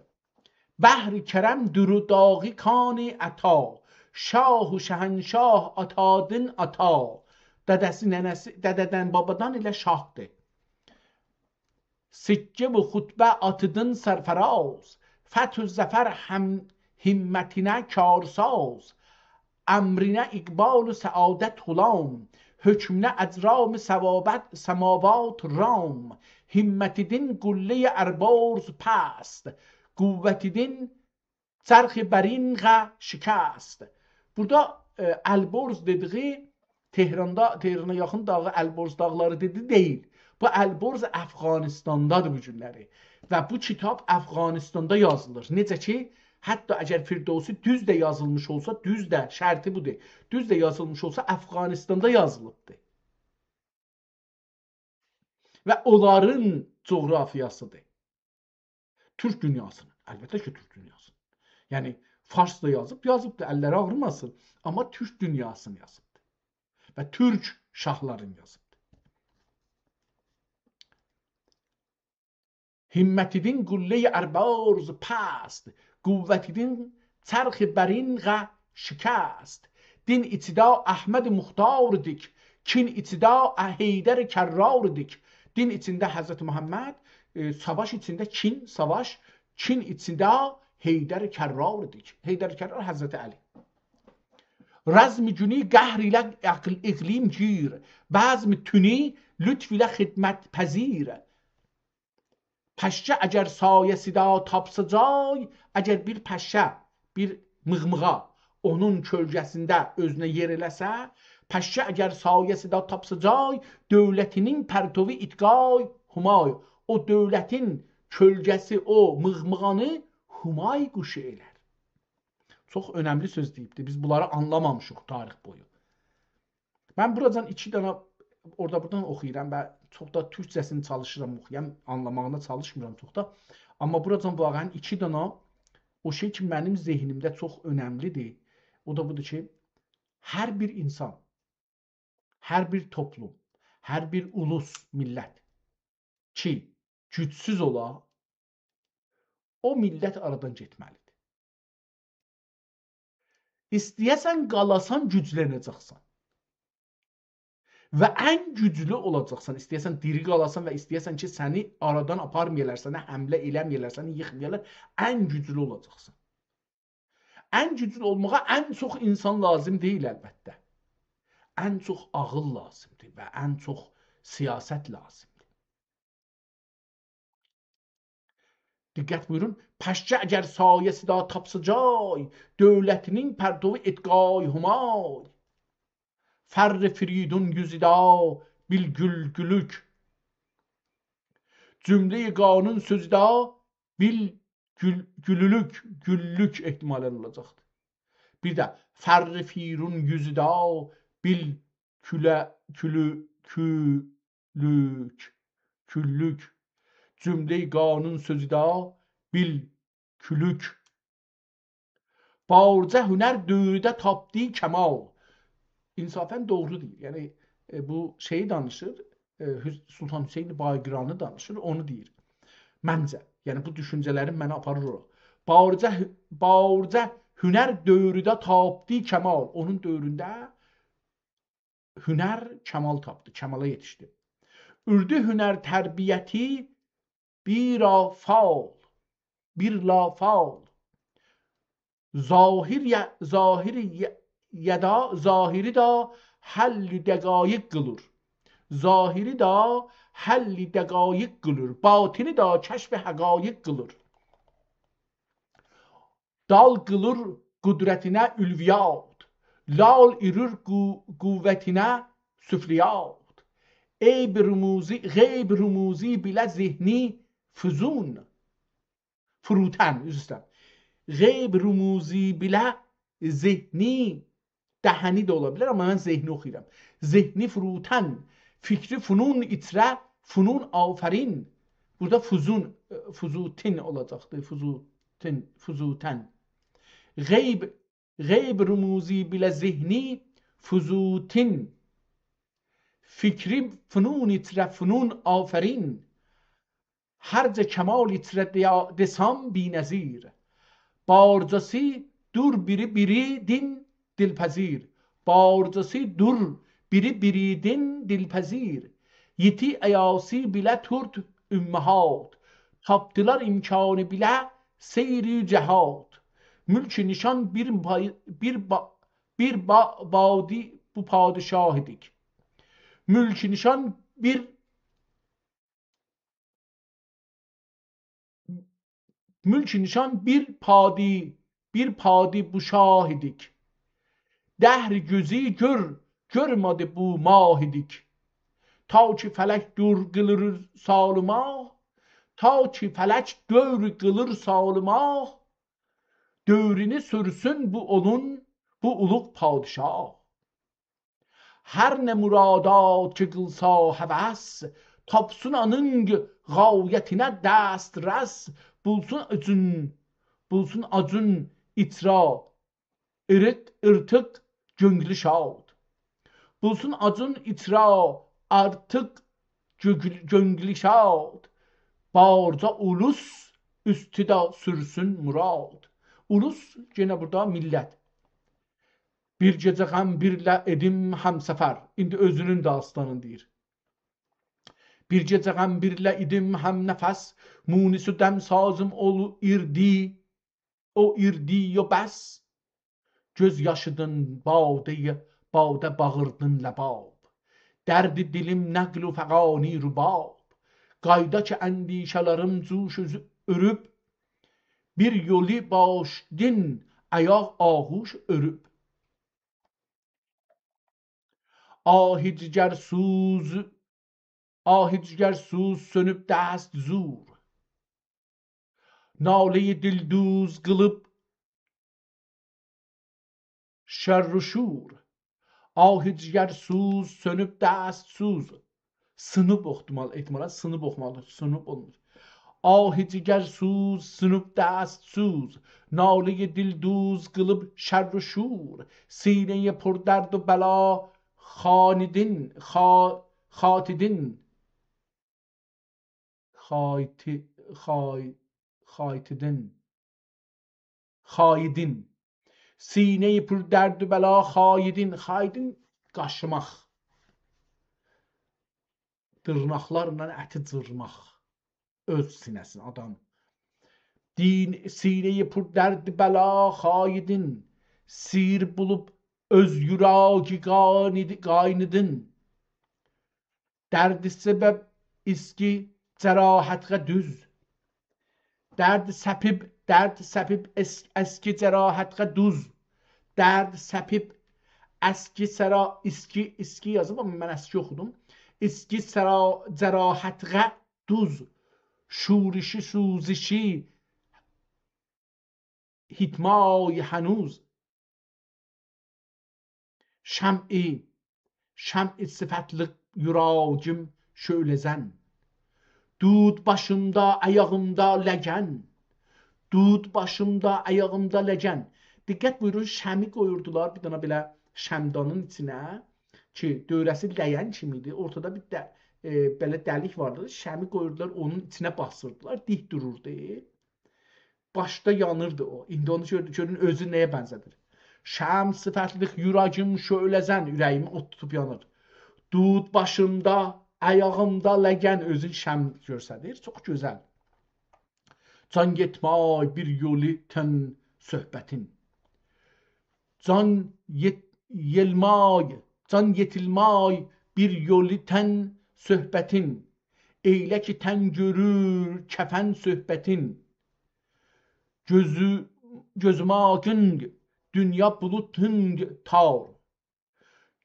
بحر کرم دروداغی کان عطا şah و şəhənşah atadın ata dədəsi nənəsi dədədən babadan ilə şahdır. Sikke و xutbə atıdın sərfəraz fəth zəfər himmətinə karsaz əmrinə iqbal و səadət غلام hükmünə əcram səmavat ram himmətidin qullə ərbarz pəst quvvətidin çərxi bərinğə şikəst. Burada Əlborz dediği Tehrana yaxın dağı Əlborz dağları dedi deyil. Bu Əlborz Əfqanistandadır bu günləri. Və bu kitab Əfqanistanda yazılır. Necə ki, hətta əgər Firdevsi düz də yazılmış olsa, düz də, şərti budur, düz də yazılmış olsa Əfqanistanda yazılıbdır. Və onların coğrafiyasıdır. Türk dünyasının, əlbəttə ki, Türk dünyasının. Yəni, Fars da yazıbdır, əlləri ağrımasın. Amma Türk dünyasını yazıbdır. Və Türk şahların yazıbdır. Himmətidin qullə-i ərbarz pəst, quvvətidin çərxi bərinğə şikəst. Din içida Əhməd Muxtar dik, kin içida Heydər Kərrar dik. Din içində Həzrəti Muhammed, savaş içində kin, savaş, kin içində Heydər Kərrar dik. Heydər Kərrar Həzrəti Əli. Rəzm-i günü qəhr ilə iqlim gir, bəzm-i tünü lütf ilə xidmət pəzir. Pəşşə əgər sayəsi da tapsa cay, əgər bir pəşşə, bir mığmığa onun kölgəsində özünə yer eləsə, pəşşə əgər sayəsi da tapsa cay, dövlətinin pərtovi itqay humay, o dövlətin kölgəsi, o mığmığanı humay quşu elər. Çox önəmli söz deyibdir. Biz bunları anlamamışıq tarix boyu. Mən buradan iki dənə orada buradan oxuyuram və çox da türkcəsini çalışıram oxuyam, anlamağına çalışmıram çox da. Amma buradan vaqəən iki dənə o şey ki mənim zehnimdə çox önəmlidir. O da budur ki, hər bir insan, hər bir toplum, hər bir ulus, millət ki gücsüz ola, o millət aradan getməlidir. İstəyəsən qalasan güclənəcəksən. Və ən güclü olacaqsan, istəyəsən diri qalasan və istəyəsən ki, səni aradan aparmayırlar, sənə həmlə eləməyirlər, səni yıxmayırlar, ən güclü olacaqsan. Ən güclü olmağa ən çox insan lazım deyil əlbəttə. Ən çox ağıl lazımdır və ən çox siyasət lazımdır. Diqqət buyurun. Pəşkə əgər sayəsi da tapsa cay, dövlətinin pərtovi etqay humay. Fərr firidun yüzida bil gülgülük. Cümle-i qanun sözda bil gülülük, güllük ehtimalen olacaqdır. Bir də fərr firun yüzida bil küllük. Cümle-i qanun sözü da bil külük. Barca hünər dövrdə tapdı kəmal. İnsafən doğru deyir. Yəni bu şeyi danışır, Sultan Hüseyin Bayqiranı danışır, onu deyir. Məncə, yəni bu düşüncələrim məni aparır ora. Barca hünər dövrdə tapdı kəmal. Onun dövründə hünər kəmal tapdı, kəmala yetişdi. Ürdü hünər tərbiyyəti bir lafal. Zahiri da həll-i dəqaiq qılır. Zahiri da həll-i dəqaiq qılır. Batini da kəşf-i həqaiq qılır. Dal qılır qüdrətinə ülviyat. Lal irür qüvvətinə süfliyat. Eyb rumuzi bilə zihni furutən. Qeyb rumuzi bilə zihni dəhəni də ola bilər, amma mən zehni oxuyuram. Zehni furutən, fikri funun itrə, funun afərin. Burada fuzutin olacaqdır, fuzutən. Qeyb rumuzi bilə zihni fuzutin. Fikri funun itrə, funun afərin. Hərcə kəmal itrə desam binəzir. Barcası dur biri biri din dilpezir. Barcası dur biri biri din dilpezir. Yeti ayası bile turt ümmehat. Taptılar imkanı bile seyri cehat. Mülk nişan badi bu padişah idik. Mülk nişan bir padi bu şah idik. Dehr gözü görmedi bu mah idik. Ta ki felek dur kılır salımah, ta ki felek dövr kılır salımah, dövrünü sürsün bu uluk padişah. Her ne muradat ki kılsa heves, tapsın anın gayetine destres, bulsun acun itra, ırtık cöngülü şad. Bulsun acun itra, artık cöngülü şad. Barca ulus üstüda sürsün murad. Ulus gene burada millət. Bir gecə qəm birlə edim həmsəfər. İndi özünün dastanını deyir. Bir gecə qəm birlə idim həm nəfəs. Munisü dəm sazım olu irdi. O irdi yo bəs. Göz yaşıdın badə bağırdın ləbab. Dərdi dilim nəqlu fəqani rubab. Qayda ki əndişələrim cuş örüb. Bir yolu başdin ayaq ağuş örüb. آه جگر سوز sönüb dəst zur. Naləyi dilduz qılıb şərru şur. Ah ciger suz sönüb dəst suz. Sınıb ehtimala sınıb oxumalı. Sınıb olmur. Ah ciger suz sınıb dəst suz. Naləyi dilduz qılıb şərru şur. Sinəyə پر dərd و bəla xaidin. Sinəyi pür dərd bəla xaidin. Xaidin qaşımaq. Dırnaqlarla əti cırmaq. Öz sinəsini adam. Sinəyi pür dərd bəla xaidin. Sir bulub öz yüragi qaynidin. Dərd səbəb iski cərahətqə düz. Dərd səpib əski cərahətqə duz. Dərd səpib iski yazıb amma mən əski oxudum. İski cərahətqə duz. Şurişi suzişi hitmay hənuz. Şəm'i sıfətli yüracım şöyləzən. Dud başımda, ayağımda ləcən. Dud başımda, ayağımda ləcən. Diqqət buyurun, şəmi qoyurdular bir dana belə şəmdanın içinə ki, dövrəsi ləyən kimiydi. Ortada bir belə dəlik vardı. Şəmi qoyurdular, onun içinə basırdılar. Dik dururdu. Başda yanırdı o. İndi onu görün, özü nəyə bənzədir? Şəm sıfətlik yüracım şöyləzən, ürəyimi ot tutub yanır. Dud başımda, ayağımda ləyən, özün şəm görsədir. Çox gözəl. Can getmay bir yolu tən söhbətin. Can yetilmay bir yolu tən söhbətin. Eylə ki tən görür kəfən söhbətin. Gözmağın dünya bulutun tar.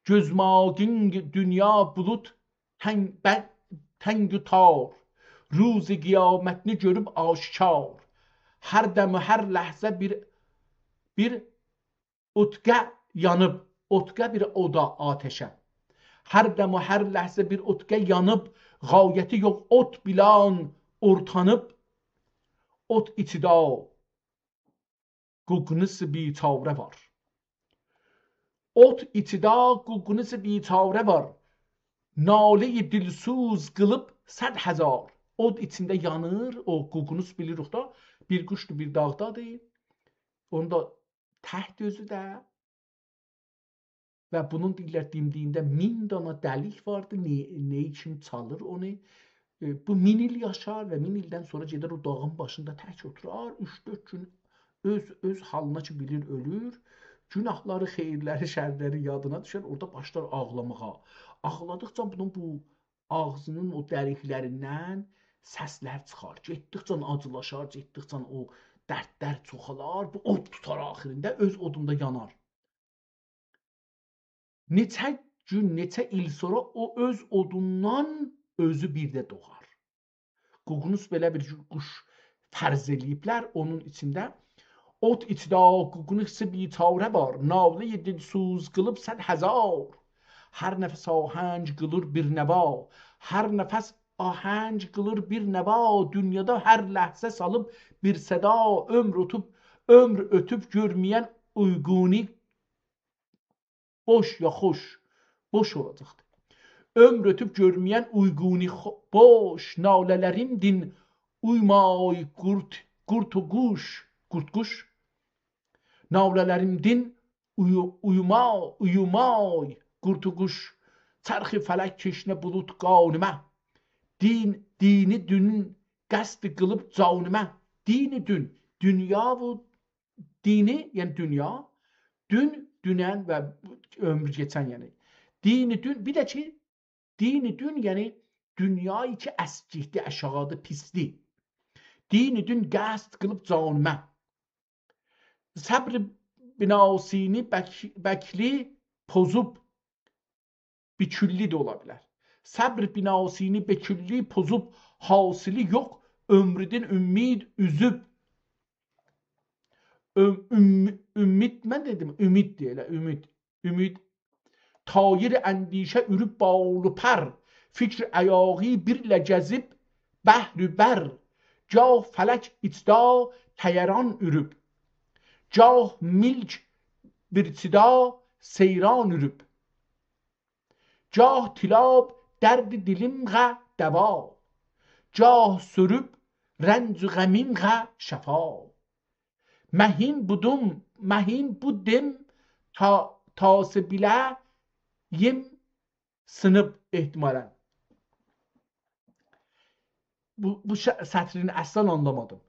Gözmağın dünya bulut təngü tar. Ruzi qiyamətini görüb aşkar. Hər dəmi hər ləhzə bir otqə yanıb. Otqə bir oda, ateşə. Hər dəmi hər ləhzə bir otqə yanıb. Qayəti yox ot bilan ortanıb. Ot içida quqnusu bitarə var. Ot içida quqnusu bitarə var. Nalə-i dilsuz qılıb 100,000. Od içində yanır, o quqnus bilirik da, bir quşdur, bir dağdadır. Onda təht özü də və bunun deyirlər dimdiyində 1000 dana dəlik vardı. Ne için çalır onu? Bu 1000 il yaşar və 1000 ildən sonra gedər o dağın başında tək oturar. 3-4 gün öz halına ki bilir ölür. Günahları, xeyirləri, şərləri yadına düşər. Orada başlar ağlamağa. Ağladıqca bunun bu ağzının o dəliklərindən səslər çıxar. Getdikcə acılaşar, getdikcə o dərdlər çoxalar. Bu od tutar axirində, öz odunda yanar. Neçə gün, neçə il sonra o öz odundan özü bir də doğar. Quqnus belə bir quş fərz eləyiblər onun içində. Ot içdə quqnusu biçarə var, nalı dilsuz qılıb 100,000. Hər nəfəs ahəng qılır bir nəva, hər nəfəs ahəng qılır bir nəva, dünyada hər ləhzə salıb bir səda, ömr ötüb görməyən uyğuni boş ya xoş, boş olacaqdır. Ömr ötüb görməyən uyğuni boş, nalələrim din uymay qurt quş, nalələrim din uyumay qurt quş, çərxi fələk keşnə bulut qanimə, dini dünün qəsd qılıb canimə, dini dün, dünya bu dini, yəni dünya, dünən və ömür geçən yəni. Dini dün, bir də ki, dini dün yəni dünyayı ki əskikdi, əşağıdı, pisdi. Dini dün qəsd qılıb canimə. Səbr binasini bəkli pozub bikülli də ola bilər. Səbr binasini bəkülli pozub hasili yox, ömrüdün ümmid üzüb. Ümid, mən dedim, ümid deyilə, ümid. Tayir əndişə ürüb balı pər, fikr əyaqi birlə gəzib bəhrü bər. Gah fələk içdə təyəran ürüb, gah milk birçida seyran ürüb, gah tilab dərdi dilimğə dəva, gah sürüb rəncü qəmimğə şəfa. Məhin budim tası bilə yim sınıb ehtimalən. Bu sətrini əslan anlamadım.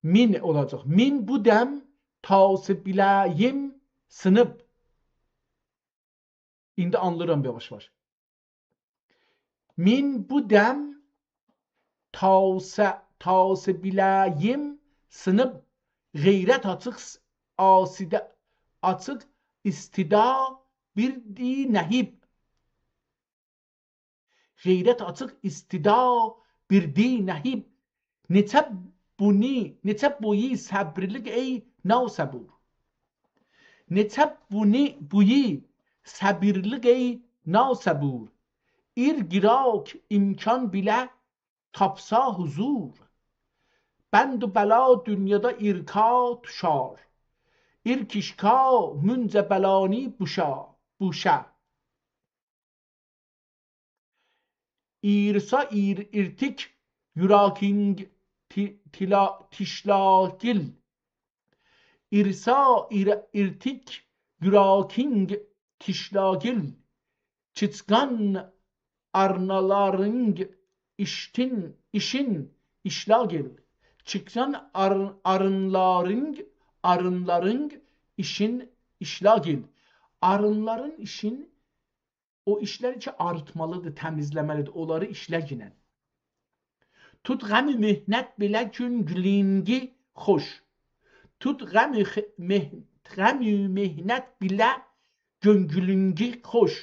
Min olacaq. Min budəm tası biləyim sınıb. İndi anlıram yavaş-yavaş. Min budəm tası biləyim sınıb. Qeyrət açıq istida bir di nəhib. Qeyrət açıq istida bir di nəhib. Neçə boyu səbirlik ey nasəbur. Neçə boyu səbirlik ey nasəbur. İrgirak imkan bilə tapsa huzur. Bənd و bəla dünyada irka tuşar. İrkişka müncə bəlani buşa. İrsa irtik yuraking tişlagil. İrsa irtik yuraking tişlagil. Çıçqan arnalarıng işin işlagil. Çıçqan arınların işin işlagil. Arınların işin o işləri ki arıtmalıdır, təmizləməlidir, onları işləginən. Tut qəmi mehnət belə günglingi xoş. Tut qəmi mehnət belə günglingi xoş.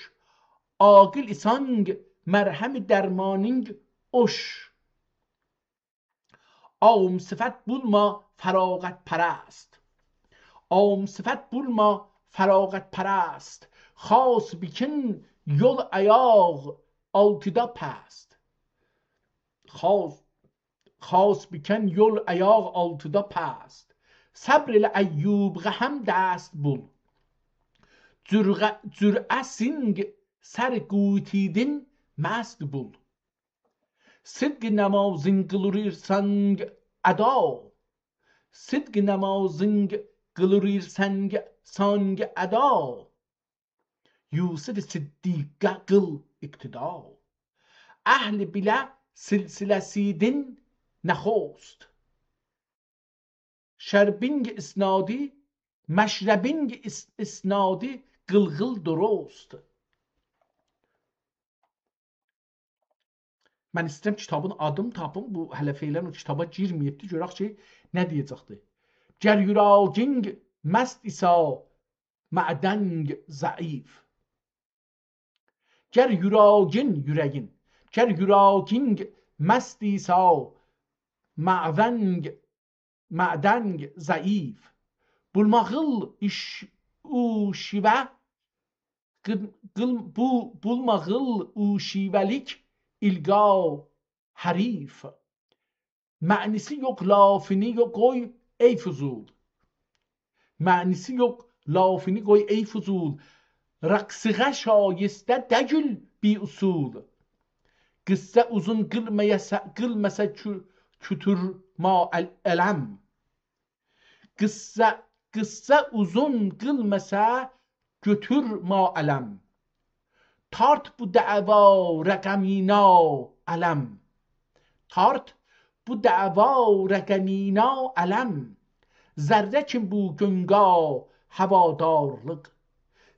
Aqil isang mərhəmi dərmaning oş. Am sıfət bulma fərağət pərəst. Am sıfət bulma fərağət pərəst. Xas bikin yol ayaq altıda pəst. Xas bikin yol ayaq altıda pəst. Səbr ilə əyyub həm dəst bul. Cürəsing sər qutidin məst bul. Sıdq namazın qılırsan əda. Sidq namazing qılır səng sang əda. Yusuf Siddiqə qıl iqtida. Əhl bilə silsiləsidin nəxost. Şərbing isnadi, məşrəbing isnadi qılğıl durust. Mən istəyirəm kitabın adım tapım, bu hələ feylən o kitaba girməyibdi, görək ki, nə deyəcəkdir. Gər yüraging məst isa mədəng zəif. Gər yürəgin məst isa mədəng zəif. Bulmağıl uşivəlik İlqa hərif. Mənisi yox lafini qoy ey fuzul. Mənisi yox lafini qoy ey fuzul. Rəqsiğə şayistə dəgül bi usul. Qıssə uzun qılməsə kütür ma ələm. Qıssə uzun qılməsə götür ma ələm. Tart bu dəva rəqəmina ələm. Tart bu dəva rəqəmina ələm. Zərrə kim bu gönga həvadarlıq.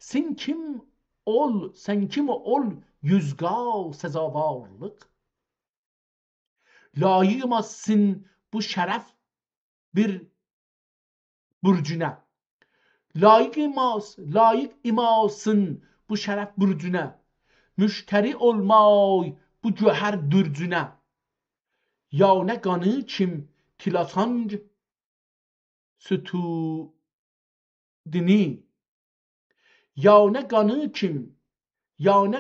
Sən kim ol yüzga səzavarlıq. Layıqmasın bu şərəf bir bürcünə. Layıq imasın bu şərəf bürcünə. Müştəri olmay bu göhər dürcünə. Ya nə qanı kim tilasanc sütudini. Ya nə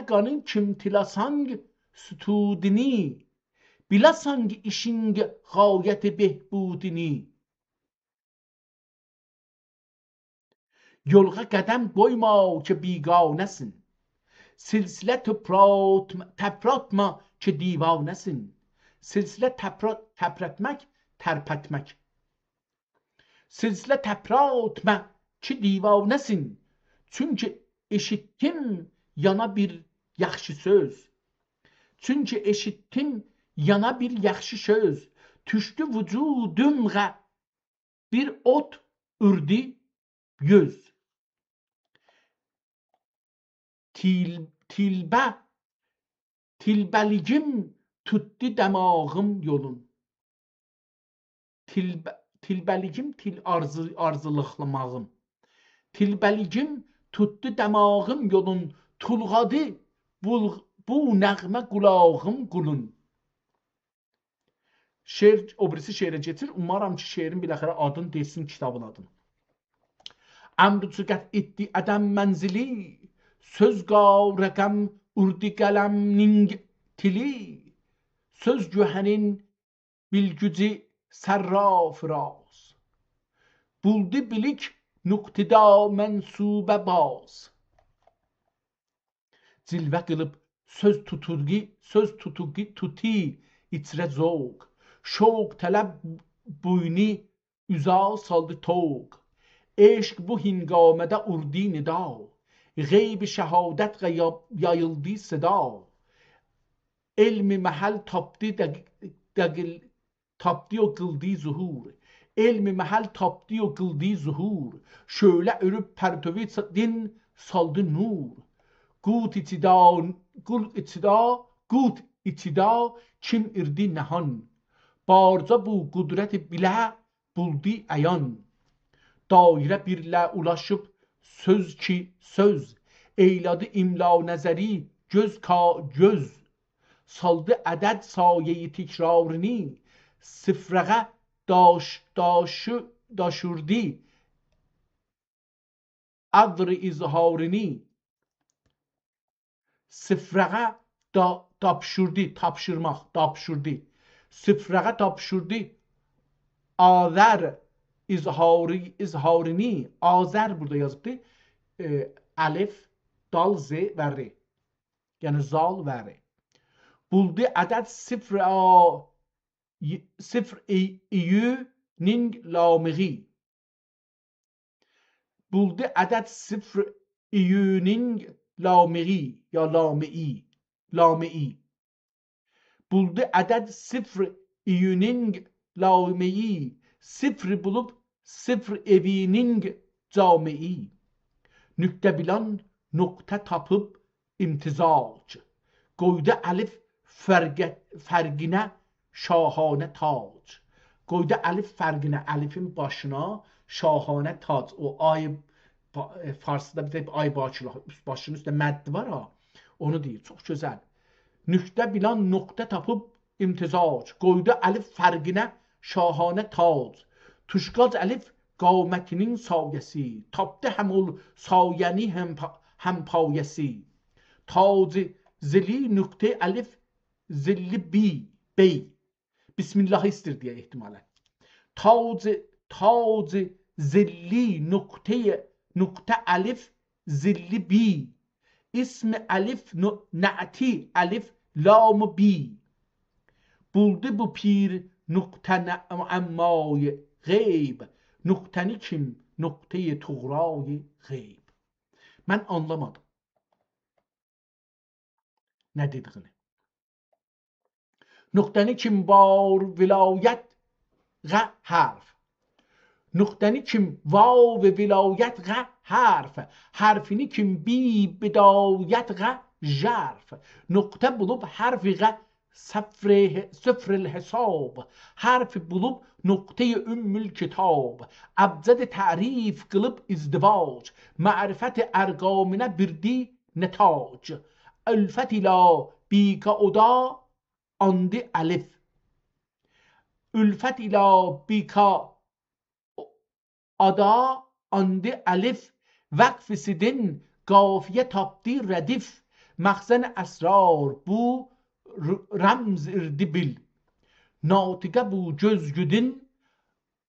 qanı kim tilasanc sütudini. Bilasanc işinc gayət behbudini. Yolğa qədəm qoyma ki biganəsin. Silsilə təpratma ki divanəsin. Silsilə təprətmək, tərpətmək. Silsilə təpratma ki divanəsin. Çünki eşittim yana bir yaxşı söz. Çünki eşittim yana bir yaxşı söz. Tüşdü vücudumğa bir ot ürdi yüz. Tilbəligim tutdu dəmağım yolun. Tilbəligim arzuluqlamağım. Tilbəligim tutdu dəmağım yolun. Tulğadı bu nəğmə qulağım qulun. Şeir, o birisi şeirə getir. Umaram ki, şeirin biləxərə adını desin kitabın adını. Əmrü qət etdi ədəm mənzili. Söz qav rəqəm urdi qələmning tili. Söz gühənin bilgücü sərrafiraz. Buldu bilik nüqtida mənsubə baz. Cilvə qılıb söz tutuqi içrə zovq. Şovq tələb buyni üza saldı toq. Eşq bu hingamədə urdi nida. Qeyb şəhadət yayıldı seda. Elmi məhəl tapdı o qıldı zuhur. Elmi məhəl tapdı o qıldı zuhur. Şölə örüb pərtövi din saldı nur. Qut içida kim irdi nəhan. Barca bu qudrət bilə buldu əyan. Dairə birlə ulaşıb söz ki söz. Eyladı imla nəzəri göz ka göz. Saldı ədəd sayeyi tikrarını. Sıfrəğə daşurdi əvr izharını. Sıfrəğə tapşırdı. Sıfrəğə tapşırdı azər izharını. Azər burada yazıbdı. Əlif, dal, z və r. Yəni zal və r. Buldu ədəd sıfr iyü ning lamiği. Buldu ədəd sıfır iyüning lamiği ya lami'i. Lami'i. Buldu ədəd sıfır iyüning lami'i. Sıfır bulup sıfır evinin cami'i. Nükte bilan nokta tapıp imtizac. Koydu elif fərqinə şahane tac. Koydu elif fərqinə elifin başına şahane tac. O ay Farsıda bir de ay başının üstünde mədd var ha. Onu deyir. Çok güzel. Nükte bilan nokta tapıp imtizac. Koydu elif fərqinə şahane tac. Tuşqac elif qamətinin sayəsi. Tapdı həm ol sayəni həm payəsi. Tac zili nükte elif zilli bey. Bismillah istir diye ihtimalen. Tac zilli nükte elif zilli bi. İsmi elif na'ti elif lam bi. Buldu bu pir nükte emmay geyb. Nükteni kim? Nükteyi tuğrayı geyb. Ben anlamadım. Ne dediğini. Nükteni kim var vilayet gə harf. Nükteni kim vav ve vilayet gə harf. Harfini kim bi bidayet gə jarf. Nükte bulup harfi gə sıfır hesab. Harfi bulup nokteyi ümmül kitab. Abcad tarif kılıp izdivac. Ma'rifet ergamine birdi netac. Ülfet ila bika oda andi elif. Ülfet ila bika ada andi elif. Vakf sidin gafiye tapdi redif. Mahzen esrar bu ramz irdi bil. Natıqa bu gözgüdün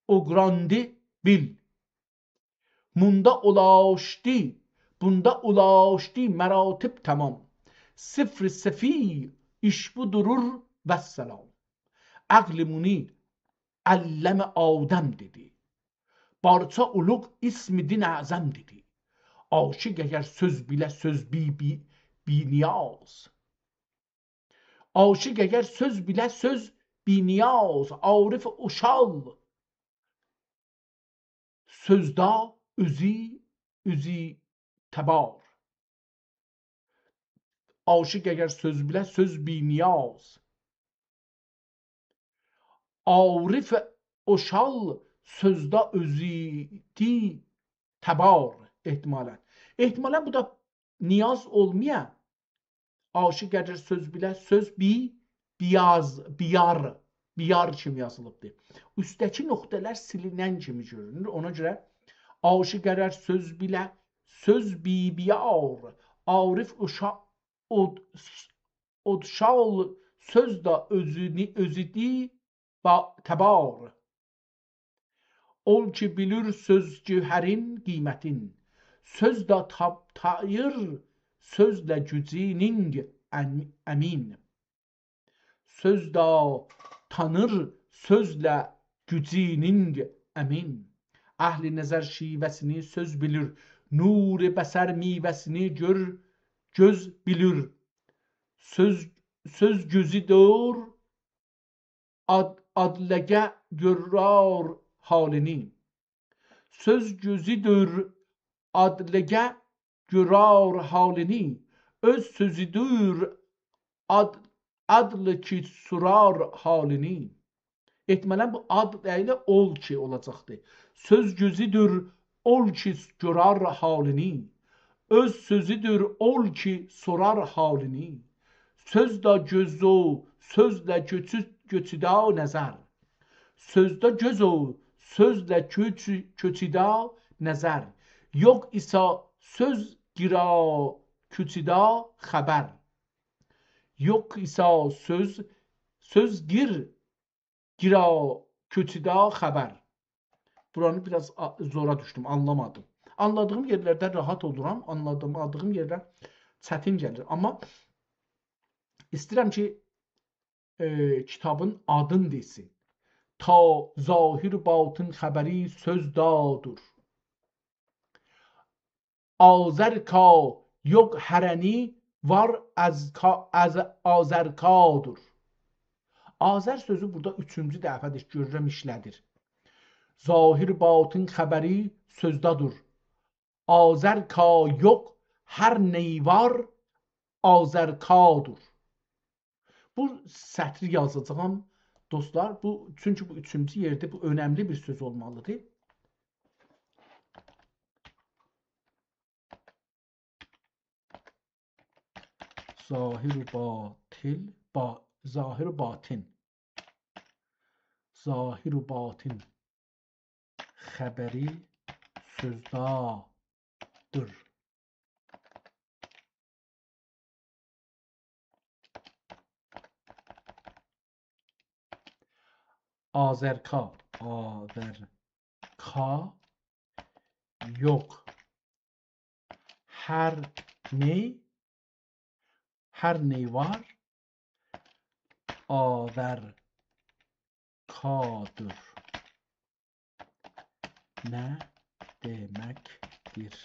oğrandi bil. Bunda ulaştı meratib tamam. Sıfır sefi iş bu durur vesselam. Aql munir allem Adem dedi. Barça uluq ismi din azam dedi. Aşık eğer söz bile söz bi niyaz. Aşık eğer söz bile söz bi niyaz. Arif uşal. Sözda üzü tebar. Aşık eğer söz bile söz bi niyaz. Arif uşal sözda özü tebar ihtimalen. İhtimalen bu da niyaz olmaya. Aşık eğer söz bile söz biyar kimi yazılıbdır. Üstdəki nöqtələr silinən kimi görünür. Ona görə aşık eğer söz bile söz biyar. Arif odşal söz da özüdi tebar. Ol ki bilir söz cevherin kıymetin. Söz da tayır sözle gücinin emin. Söz da tanır sözle gücinin emin. Ahli nəzər şivəsini söz bilir. Nur bəsər mivəsini göz bilir. Söz gözü doğur adləgə görər halini. Söz gözüdür adləgə görər halini. Öz sözüdür adlı ki surar halini. Etmələn bu ad ilə ol ki olacaqdır. Söz gözüdür ol ki görər halini. Öz sözüdür ol ki sorar halini. Söz da göz o, sözlə göçüdə nəzər. Sözdə göz o, sözlə köçüdə nəzər. Yox isə söz gira köçüdə xəbər. Yox isə söz gira köçüdə xəbər. Buranı biraz zora düşdüm, anlamadım. Anladığım yerlərdə rahat oluram, anladığım yerlər çətin gəlir. Amma istəyirəm ki, kitabın adını desin. ta zahir batın xəbəri söz dadur. Azər ka yox hərəni var az azərkadur. Azər sözü burada üçüncü dəfədir görürəm işlədir. Zahir batın xəbəri sözdadır. Azər ka yox hər ney var azərkadur. Bu sətri yazacağım dostlar. Çünki bu üçüncü yerdə bu önemli bir söz olmalıdır. Zahir batin xəbəri sözdadır. Azərka yox hər ney var azərkadır. Nə deməkdir?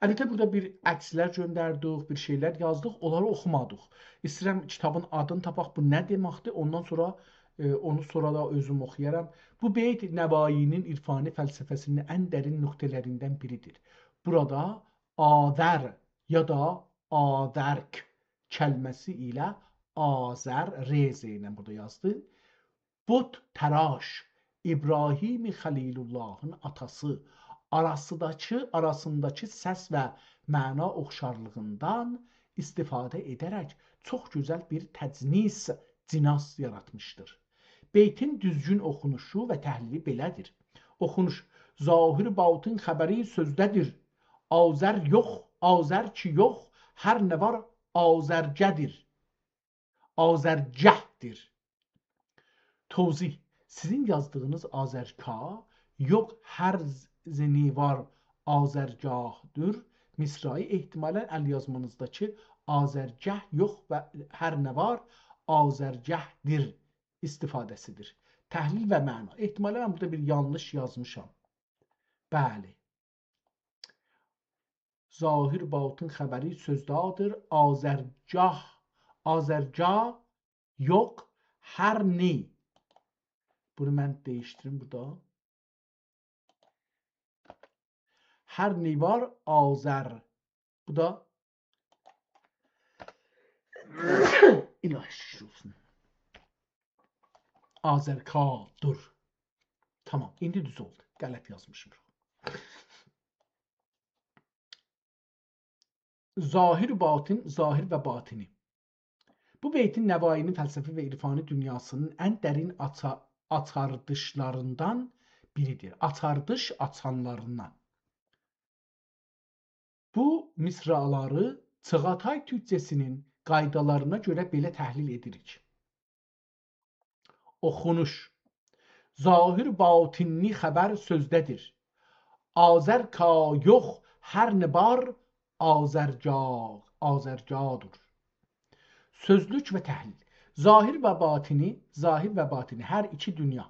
Əlbəttə burada bir əkslər göndərdik, bir şeylər yazdıq, onları oxumadıq. İstəyirəm kitabın adını tapaq, bu nə deməkdir? Ondan sonra onu sonra da özüm oxuyaram. Bu beyt Nəvainin irfani fəlsəfəsinin ən dərin nöqtələrindən biridir. Burada azər ya da azərk kəlməsi ilə azər rez ilə burada yazdı. But təraş İbrahim Xəlilullahın atası arasındakı səs və məna oxşarlığından istifadə edərək çox gözəl bir cinas yaratmışdır. Beytin düzgün oxunuşu və təhlili belədir. Oxunuş: zahir batın xəbəri sözdədir. Azər yox, azər ki yox, hər nə var azərgədir. Azərgəhdir. Tövzih: sizin yazdığınız azərka yox hər zeni var azərgahdır. Misrayı ehtimalən əl yazmanızdakı azərgah yox və hər nə var azərgahdir istifadəsidir. Təhlil və məna. Ehtimalən burada bir yanlış yazmışam. Bəli. Zahir batın xəbəri sözdadır. Azərgah yox hər ney. Bunu mən değiştirim burada. Hər ney var azər. Bu da ilahi şükür olsun. Azərkadır. Tamam, indi düz oldu. Qələt yazmışım. Zahir və batini. Bu beytin Nəvainin fəlsəfi və irfani dünyasının ən dərin açardışlarından biridir. Açardış açanlarından. Bu misraları Çağatay Türkçəsinin qaydalarına görə belə təhlil edirik. Oxunuş: zahir batinli xəbər sözdədir. Azər ka yox hər nə var azərcadır. Sözlük və təhlil. Zahir və batini hər iki dünya.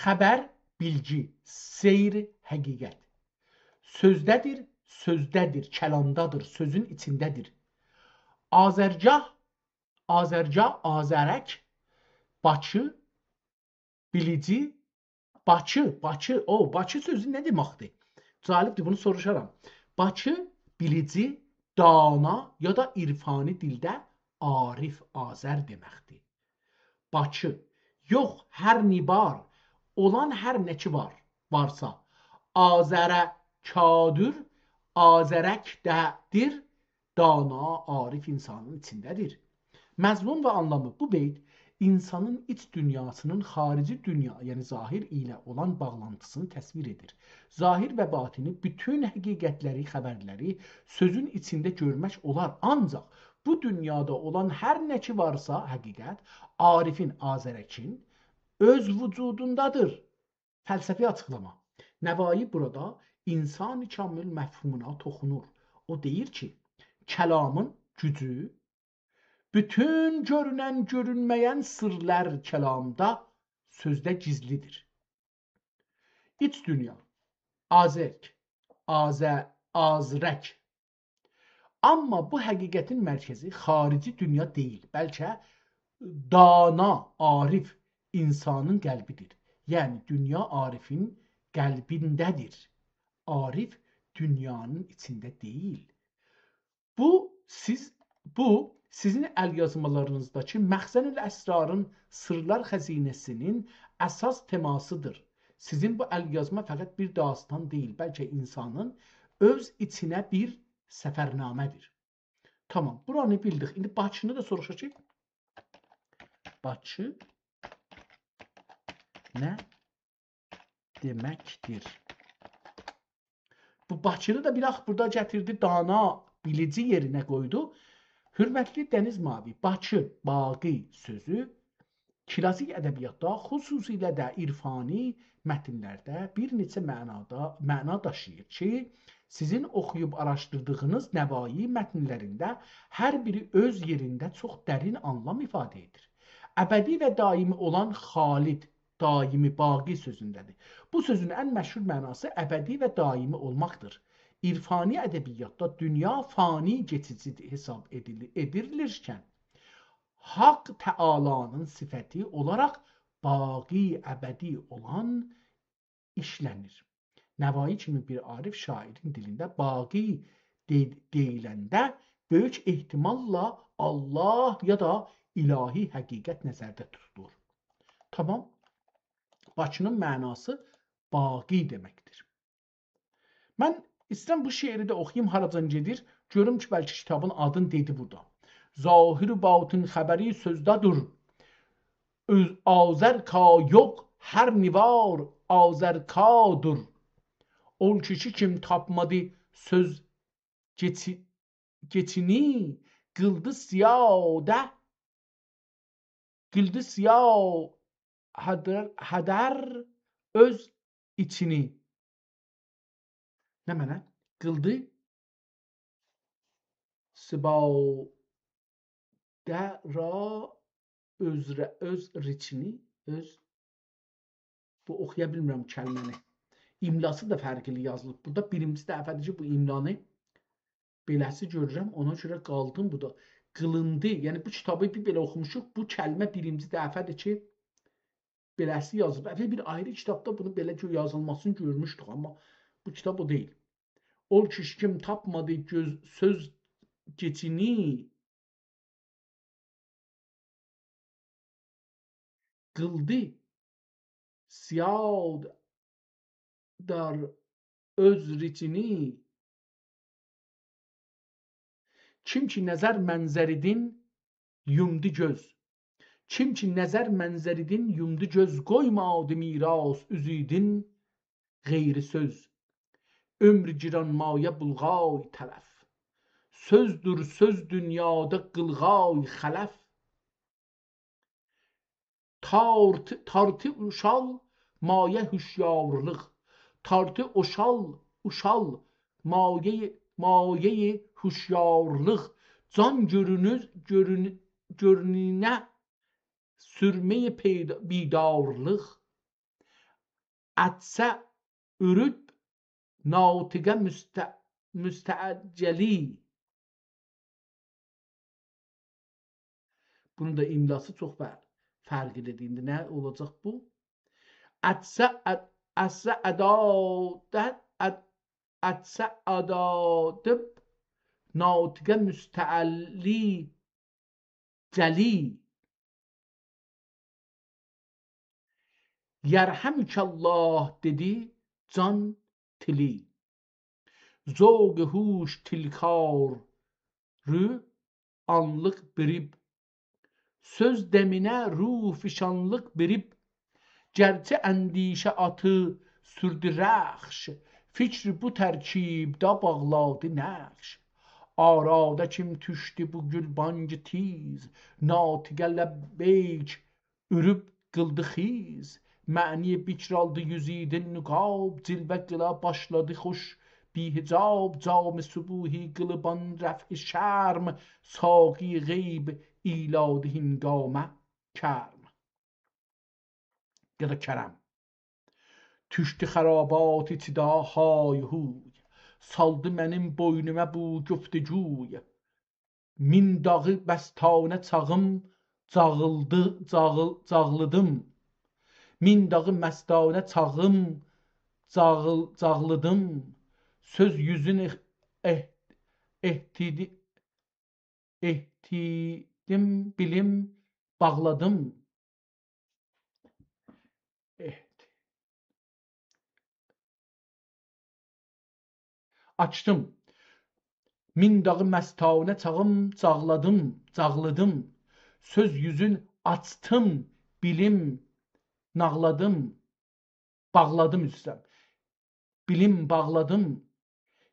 Xəbər, bilgi, seyr, həqiqət. Sözdədir, kəlamdadır, sözün içindədir. Azərgah, azərək, Bakı, bilici, Bakı sözü nə deməkdir? Calibdir, bunu soruşaram. Bakı, bilici, dana ya da irfani dildə arif, azər deməkdir. Bakı, yox, hər nibar, olan hər nə ki varsa, azərə kadır, azərəkdədir, dana, arif insanın içindədir. Məzmun və anlamı. Bu beyt insanın iç dünyasının xarici dünya, yəni zahir ilə olan bağlantısını təsvir edir. Zahir və batini bütün həqiqətləri, xəbərləri sözün içində görmək olar. Ancaq bu dünyada olan hər nə ki varsa həqiqət, arifin, azərəkin öz vücudundadır. Fəlsəfi açıqlama. Nəvai burada insan-ı kamil məfhumuna toxunur. O deyir ki, kəlamın gücü Bütün görünən, görünməyən sırlar kəlamda, sözdə gizlidir. İç dünya, azərk, azrək. Amma bu həqiqətin mərkəzi xarici dünya deyil, bəlkə dana, arif insanın qəlbidir. Yəni, dünya arifin qəlbindədir. Arif dünyanın içində deyil. Bu sizin əlyazmalarınızdakı Məxzənül Əsrarın Sırlar Xəzinəsinin əsas temasıdır. Sizin bu əlyazma fəqət bir dastan deyil, bəlkə insanın öz içinə bir səfərnamədir. Tamam, buranı bildik. İndi Bakını da soruşacaq. Bakı nə deməkdir? Bu Bakını da bir ax burada gətirdi, dana bilici yerinə qoydu. Hürmətli Dəniz Mavi, Bakı, Baqi sözü klasik ədəbiyyatda, xüsusilə də irfani mətnlərdə bir neçə məna daşıyır ki, sizin oxuyub araşdırdığınız nəvai mətnlərində hər biri öz yerində çox dərin anlam ifadə edir. Əbədi və daimi olan Xalid, daimi, baqi sözündədir. Bu sözün ən məşhur mənası əbədi və daimi olmaqdır. İrfani ədəbiyyatda dünya fani keçici hesab edilirkən, Haqq Təalanın sifəti olaraq baqi, əbədi olan işlənir. Nəvai kimi bir arif şairin dilində baqi deyiləndə böyük ehtimalla Allah ya da ilahi həqiqət nəzərdə tutulur. Tamam. Bakının mənası baqi deməkdir. Mən istəyirəm bu şeiri də oxuyayım, haracan gedir. Görüm ki, bəlkə kitabın adını dedi burada. Zahir batın xəbəri sözdadır. Azərka yox, hər nivar azərkadır. Ol kişi kim tapmadı söz geçini, qıldı siyadə, qıldı siyah hədər öz içini. Nə mənə? Qıldı sibadə ra öz riçini, bu oxuya bilmirəm kəlməni. İmlası da fərqli yazılıb. Burada birinci dəfədir ki, bu imlanı beləsi görürəm, ona görə qaldım bu da. Qılındı, yəni bu kitabı bir belə oxumuşuq, bu kəlmə birinci dəfədir ki, beləsi yazılıb. Əvvəl bir ayrı kitabda bunu belə yazılmasını görmüşdük, amma bu kitab o deyil. Ol kişi kim tapmadı söz geçini, qıldı siyad dar öz riçini. Kim ki nəzər mənzəridin yumdu göz. Kim ki nəzər mənzəridin yumdu göz, qoymadı miras üzüdün qeyri söz. Ömrü giran maya bulğay tərəf. Sözdür söz dünyada qılğay xələf. Tartı uşal maye hüşyarlıq. Tartı uşal maye hüşyarlıq. Can görününə sürmeyi bidarlıq. Ətsə ürüb natiqə müstəccəli. Bunun da imlası çox fərqli dediğinde nə olacaq bu? Ətsə adadıb natiqə müstəalli cəli. Yərhəmükəllah dedi can tili. Zoq huş tilkarı anlıq birib. Söz deminə ruh fişanlıq birib. Gərçə əndişə atı sürdü rəxş. Fikri bu tərkibdə bağladı nəqş. Arada kim tüşdü bu gülbancı tiz. Natiqə ləbbeyk ürüb qıldı xiz. Məniyə bikr aldı yüzidin nüqab. Cilvə qıla başladı xoş bihicab. Cam-ı subuhi qılıban rəf-i şərm. Saqi qeyb ایلاد هنگامه کرم ya da kerem. Düşdü xərabat içidə hay-huy, saldı mənim boynuma bu güftügüy. Min dağı bəstanə çağım, cağlıdım. Min dağı məstanə çağım, cağlıdım. Söz yüzün ehtidim, bilim, bağladım. Açdım. Min dağı məstanə çağım, cağladım. Söz yüzün açtım, bilim, nağladım. Bağladım üstəm. Bilim bağladım.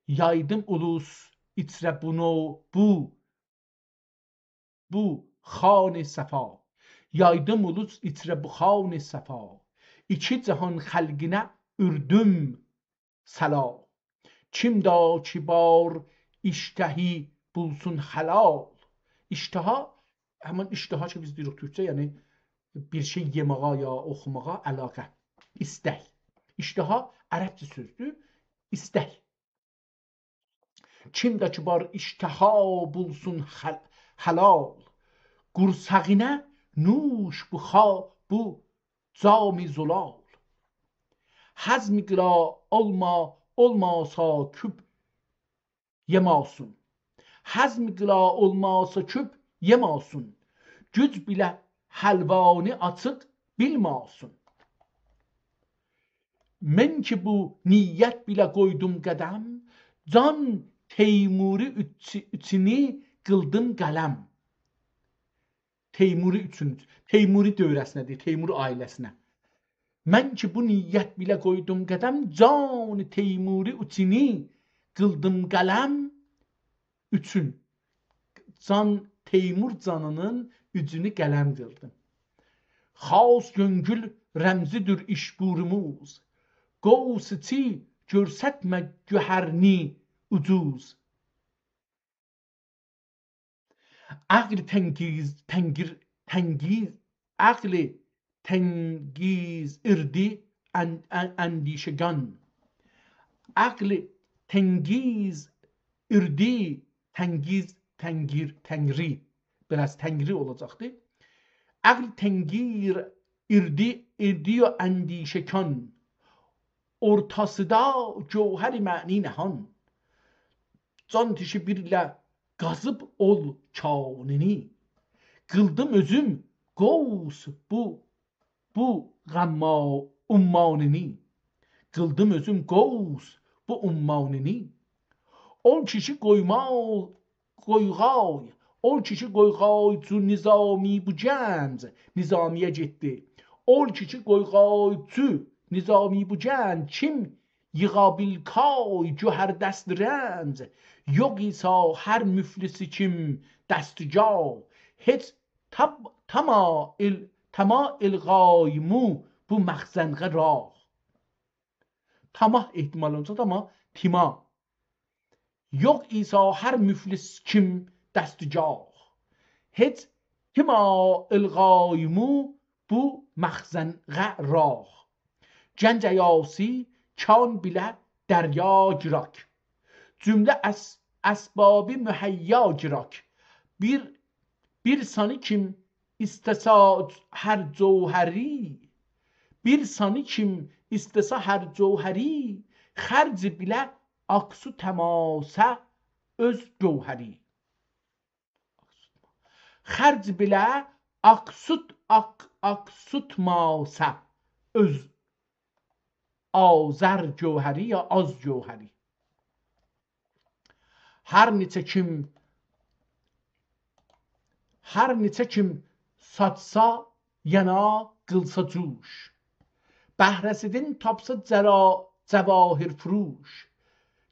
Yaydım ulus içrə bunu, bu xan səfa. Yaydım ulus içrə bu xan səfa. İki cahan xəlqinə ürdüm səla. Kim da kibar iştəhi bulsun halal. İştaha, həmin iştaha ki biz deyirik türkçə, yəni bir şey yemağa ya oxumağa əlaqə, istək. İştaha ərəbcə sözdür, istək. Kim də kibar iştaha bulsun halal. Qursağına nuş bu cami zulal. Həzm qıra olmasa küp yemasın. Həzm qıla olmasa küp yemasın. Güc bilə həlvanı açıq bilmasın. Mən ki bu niyyət bilə qoydum qədəm, can Teymuri üçünü qıldım qələm. Teymuri üçün, Teymuri dövrəsinədir, Teymur ailəsinə. Mən ki bu niyyət bilə qoydum qədəm, can Teymuri üçünü qıldım qələm üçün. Can Teymur canının üzünü qələm qıldım. Xas göngül rəmzidir işburumuz. Qovs-i görsətmə gühərni ucuz. Aql təngiz irdi əndişəgan. Aql təngiz irdi təngri. Biraz təngri olacaqdı. Aql təngir irdi o əndişəkan. Ortasıda cevheri məni nəhan. Can tişi birlə qazıb ol kanini. Qıldım özüm qovs bu qəmma ummanini. Qıldım özüm qovs bu ummanini. Ol kişi qoyğay cu nizami bu gənc. Nizamiyə getdi. Ol kişi qoyğay cu nizami bu gənc. Kim yığabil kay cühər dəst rənc. Yox isa hər müflisi kim dəstüca. Heç tama ilğaymu bu məxzənqə rah. Tamah ehtimal olacaq ama tima. Yox isa hər müflis kim dəstügah. Heç tima ilğaymu bu məxzənqə rah. Gənc əyasi kan bilə dərya girak. Cümlə əsbabı mühəyya girak. Bir sani kim istəsə hər cövhəri, xərc bilə aksu təmasə öz cövhəri. Xərc bilə aksutmasa öz azər cövhəri ya az cövhəri. Hər neçə kim satsa yana qılsa cuş. Bəhrəsidin tapsa cəvahir furuş.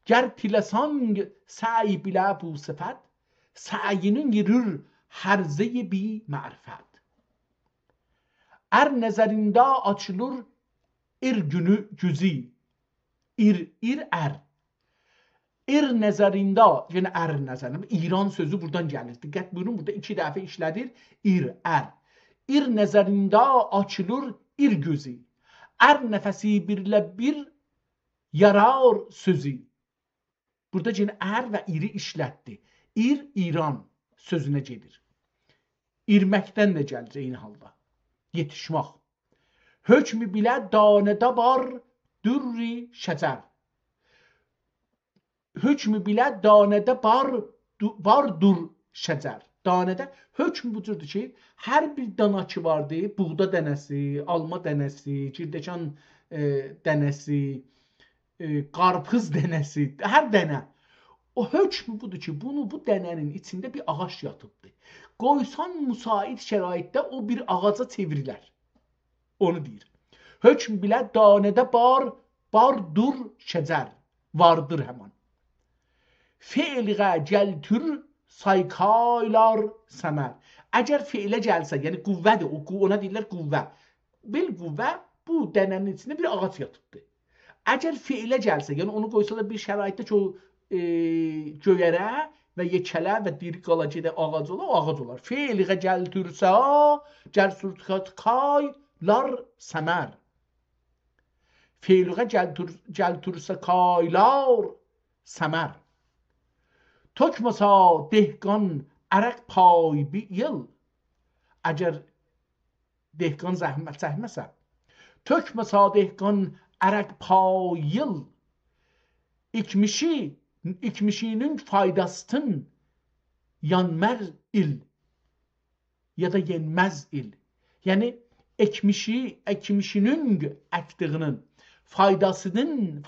Gər tiləsang səy bilə bu sifət, səyinin yürür hərzəyi bi mərifət. Ər nəzərində açılır günü güzü. İr ər. nəzərində, yəni nəzərində, İran sözü buradan gəlir. Diqqət buyurun, burada 2 dəfə işlədir. Nəzərində açılır gözü. Nəfəsi birlə bir yarar sözü. Burada yenə və iri işlətdi. İran sözünə gedir. İrməkdən də gəlir eyni halda. Yetişmək. Hökmü bilə danədə bar dürri şəcər. Hökmü bilə danədə bar dur şəcər. Danədə hökm bu cürdür ki, hər bir dana ki vardır, buğda dənəsi, alma dənəsi, girdəkan dənəsi, qarpız dənəsi, hər dənə. O hökm budur ki, bu dənənin içində bir ağac yatıbdır. Qoysan müsait şəraitdə o bir ağaca çevrilər. Onu deyir. Hökm bilə danədə bar dur şəcər. Vardır həman. Fe'liğə gəltür saykaylar səmər. Əgər fe'lə gəlsə, yəni qüvvədir, ona deyirlər qüvvə. Bil qüvvə bu dənənin içində bir ağac yatıbdır. Əgər fe'lə gəlsə, yəni onu qoysalar bir şəraitdə ki, o göyərə və yekələ və diri qalacaqda ağac olar, o ağac olar. Fe'liğə gəltürsə, gəltürkaylar səmər. Fe'liğə gəltürsə kaylar səmər. Tökməsə dehqan ərək pay bir yıl. Əgər dehqan zəhmət çəkməsə, tökməsə dehqan ərək pay yıl. İkmişinin faydasının yanmər il ya da yenməz il. Yəni ekmişinin əkdığının faydasının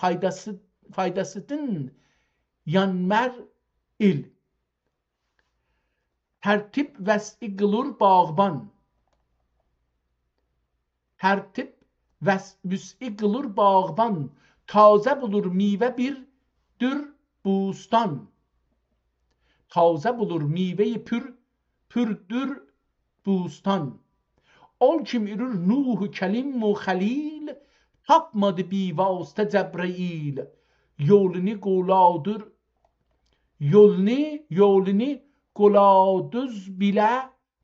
yanmər il. Tərtib vəs'i qılır bağban. Tərtib vəs'i qılır bağban. Tazə bulur meyvə bir dür bustan. Tazə bulur meyveyi pürdür bustan. Ol kim ürür Nuh Kəlim و Xəlil, tapmadı bivasitə Cəbrəil. Yolunu qoladüz bilə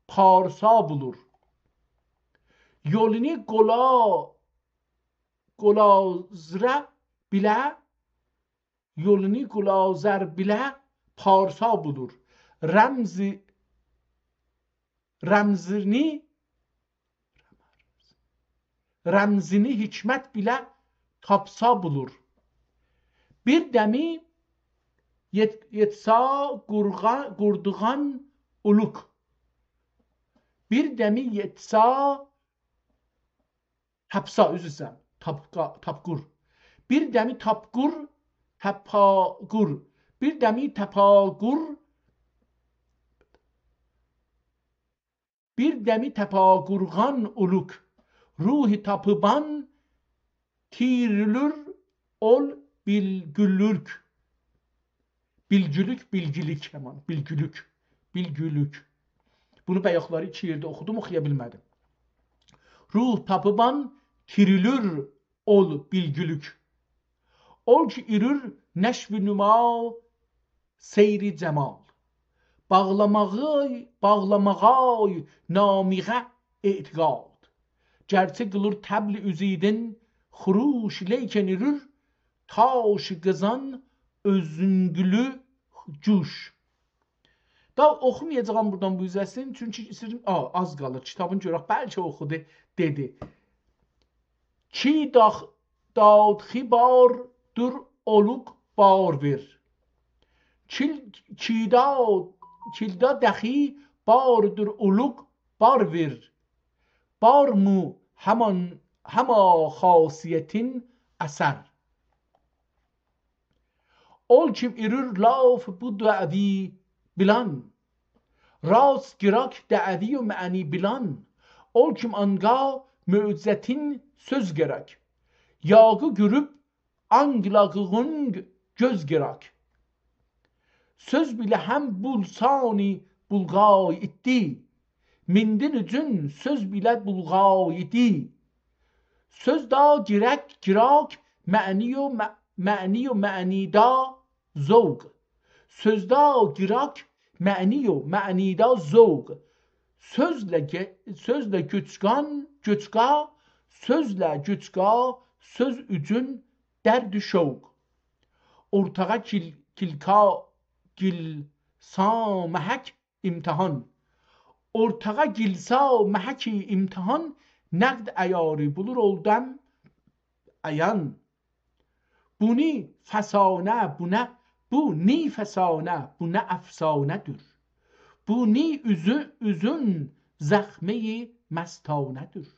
parsa bulur. Yolunu qolazər bilə parsa bulur. Rəmzini hikmət bilə tapsa bulur. Bir dəmi yetsa qurduğan uluk. Bir dəmi yetsa tapsa, üzrsən, tapqur. Bir dəmi tapqur, tapaqur. Bir dəmi tapaqur. Bir dəmi tapaqurğan uluk. Ruhi tapıban tirilür ol bilgülük. Bilgilik hemen. Bilgülük. Bunu bəyaqları 2 yerdə oxudum, oxuya bilmədim. Ruh tapıban tirilür ol bilgülük. Ol ki irür nəşv-i nüma seyri cəmal. Bağlamağa namiğə etiqad. Gərçə qılır təbli üzidin xuruş leykən irür taş qızan özüngülü cuş. Da oxumayacağım buradan bu hissəsini, çünki istəyirəm, az qalır, kitabın görək, bəlkə oxudu, dedi. Ki dadxi bar dur olub bar ver. Kilda dəxi bar dur olub bar ver. Bar mu hema xasiyetin əsər. Ol kim irür laf bu dəvi bilan. Rast girak dəvi و məni bilan. Ol kim anga müczetin söz gerek. Yağı görüp anglağın göz gerek. Söz bile hem bulsani bulgay itti. Mindin üçün söz bilə bulğay idi. Söz da girak məni da zevq. Sözdə girak məni o, mənida zevq. Sözlə göçqa, sözlə göçqa, söz üçün dərd-ü şevq. Ortağa gilsa məhək imtihan. Ortağa gilsa məhəki imtihan, nəqd əyarı bulur oldəm ayan. Bu ni fəsanə, bu ni fəsanə, bu nə əfsanədir. Bu ni üzün zəxməyi məstanədir.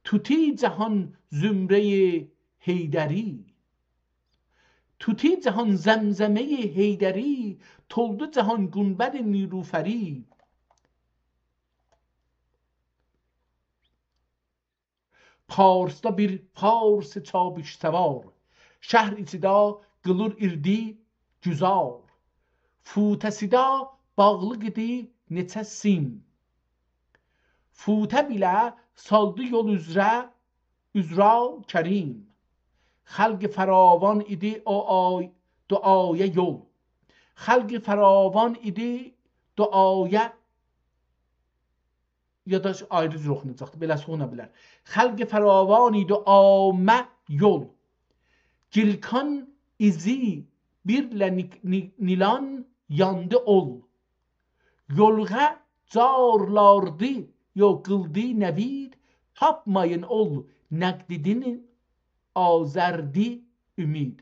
Tuti cahan zümreyi heydəri. Tuti cahan zəmzəməyi heydəri. Toldu cahan günbəd نیلوفری. Parsda bir pars çabiş səvar. Şəhr içidə qılır irdi güzar. Futəsidə bağlıq idi neçə sim. Futə bilə saldı yol üzra kərim. Xəlq fəravan idi o duaya yol. Xəlq fəravan idi duaya, ya da ayrı cür oxunacaqdır, beləsi oxuna bilər. Xəlq fəravan idi amə yol. Gilkan izi birlə nilan yandı ol. Yolğa carlardı yo qıldı nəvid. Tapmayın ol nəqdidin azərdi ümid.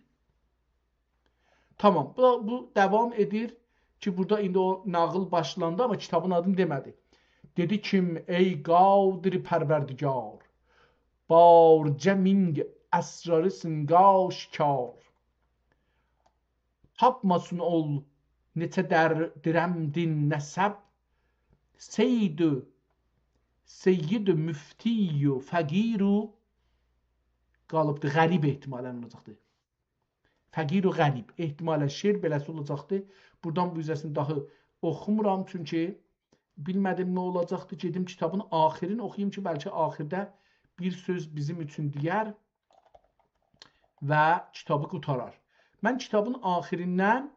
Tamam, bu devam edir ki, burada indi o nağıl başlandı, ama kitabın adını demədi. Dedi kim ey qadir pərverdigar, barca ming əsrarı singaşkar. Tapmasın ol neçə dirəmdin nəsəb. Seyyid-ü müfti-ü fəqir-ü qalıbdı, qərib ehtimalən olacaqdır. Fəqir-ü qərib ehtimalən şeir beləsi olacaqdır. Buradan bu üzəsini daha oxumuram, çünki bilmədim nə olacaqdır. Gedim kitabın axirini oxuyayım ki, bəlkə axirdə bir söz bizim üçün deyər və kitabı qutarar. Mən kitabın axirindən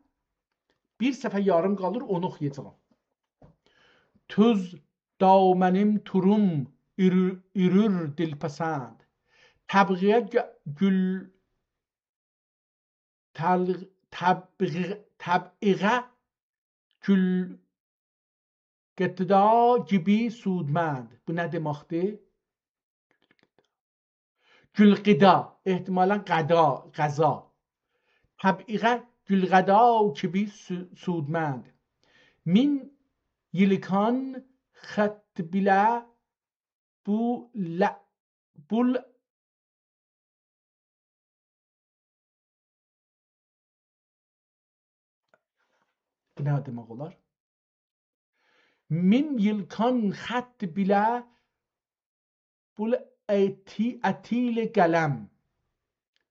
bir səfə yarım qalır, onu oxuyacağım. Tüz damənim turum ürür dilpəsənd. Təbğiyə gül qıda gibi sudmənd. Bu nə deməkdir? Gülqida, ehtimalən qəda, qəza. Təbğiyə gülqəda gibi sudmənd. Min yilikan xətt bilə bu nə demək olar? Min yilkan xətt bilə bul ətil qələm.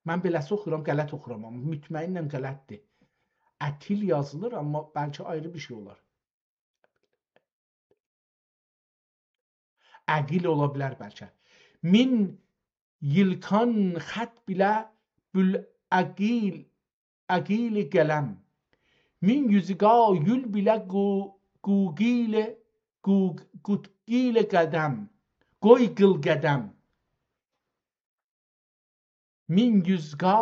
Mən beləsi oxuram, qələt oxuram, amma mütməyinnəm qələtdir. Ətil yazılır, amma bəlkə ayrı bir şey olar. Əqil ola bilər bəlkə. Min yilkan xətt bilə bul əqil qələm. Min yüzüqa yül bilə qutqil qədəm. Qoy qıl qədəm. Min yüzüqa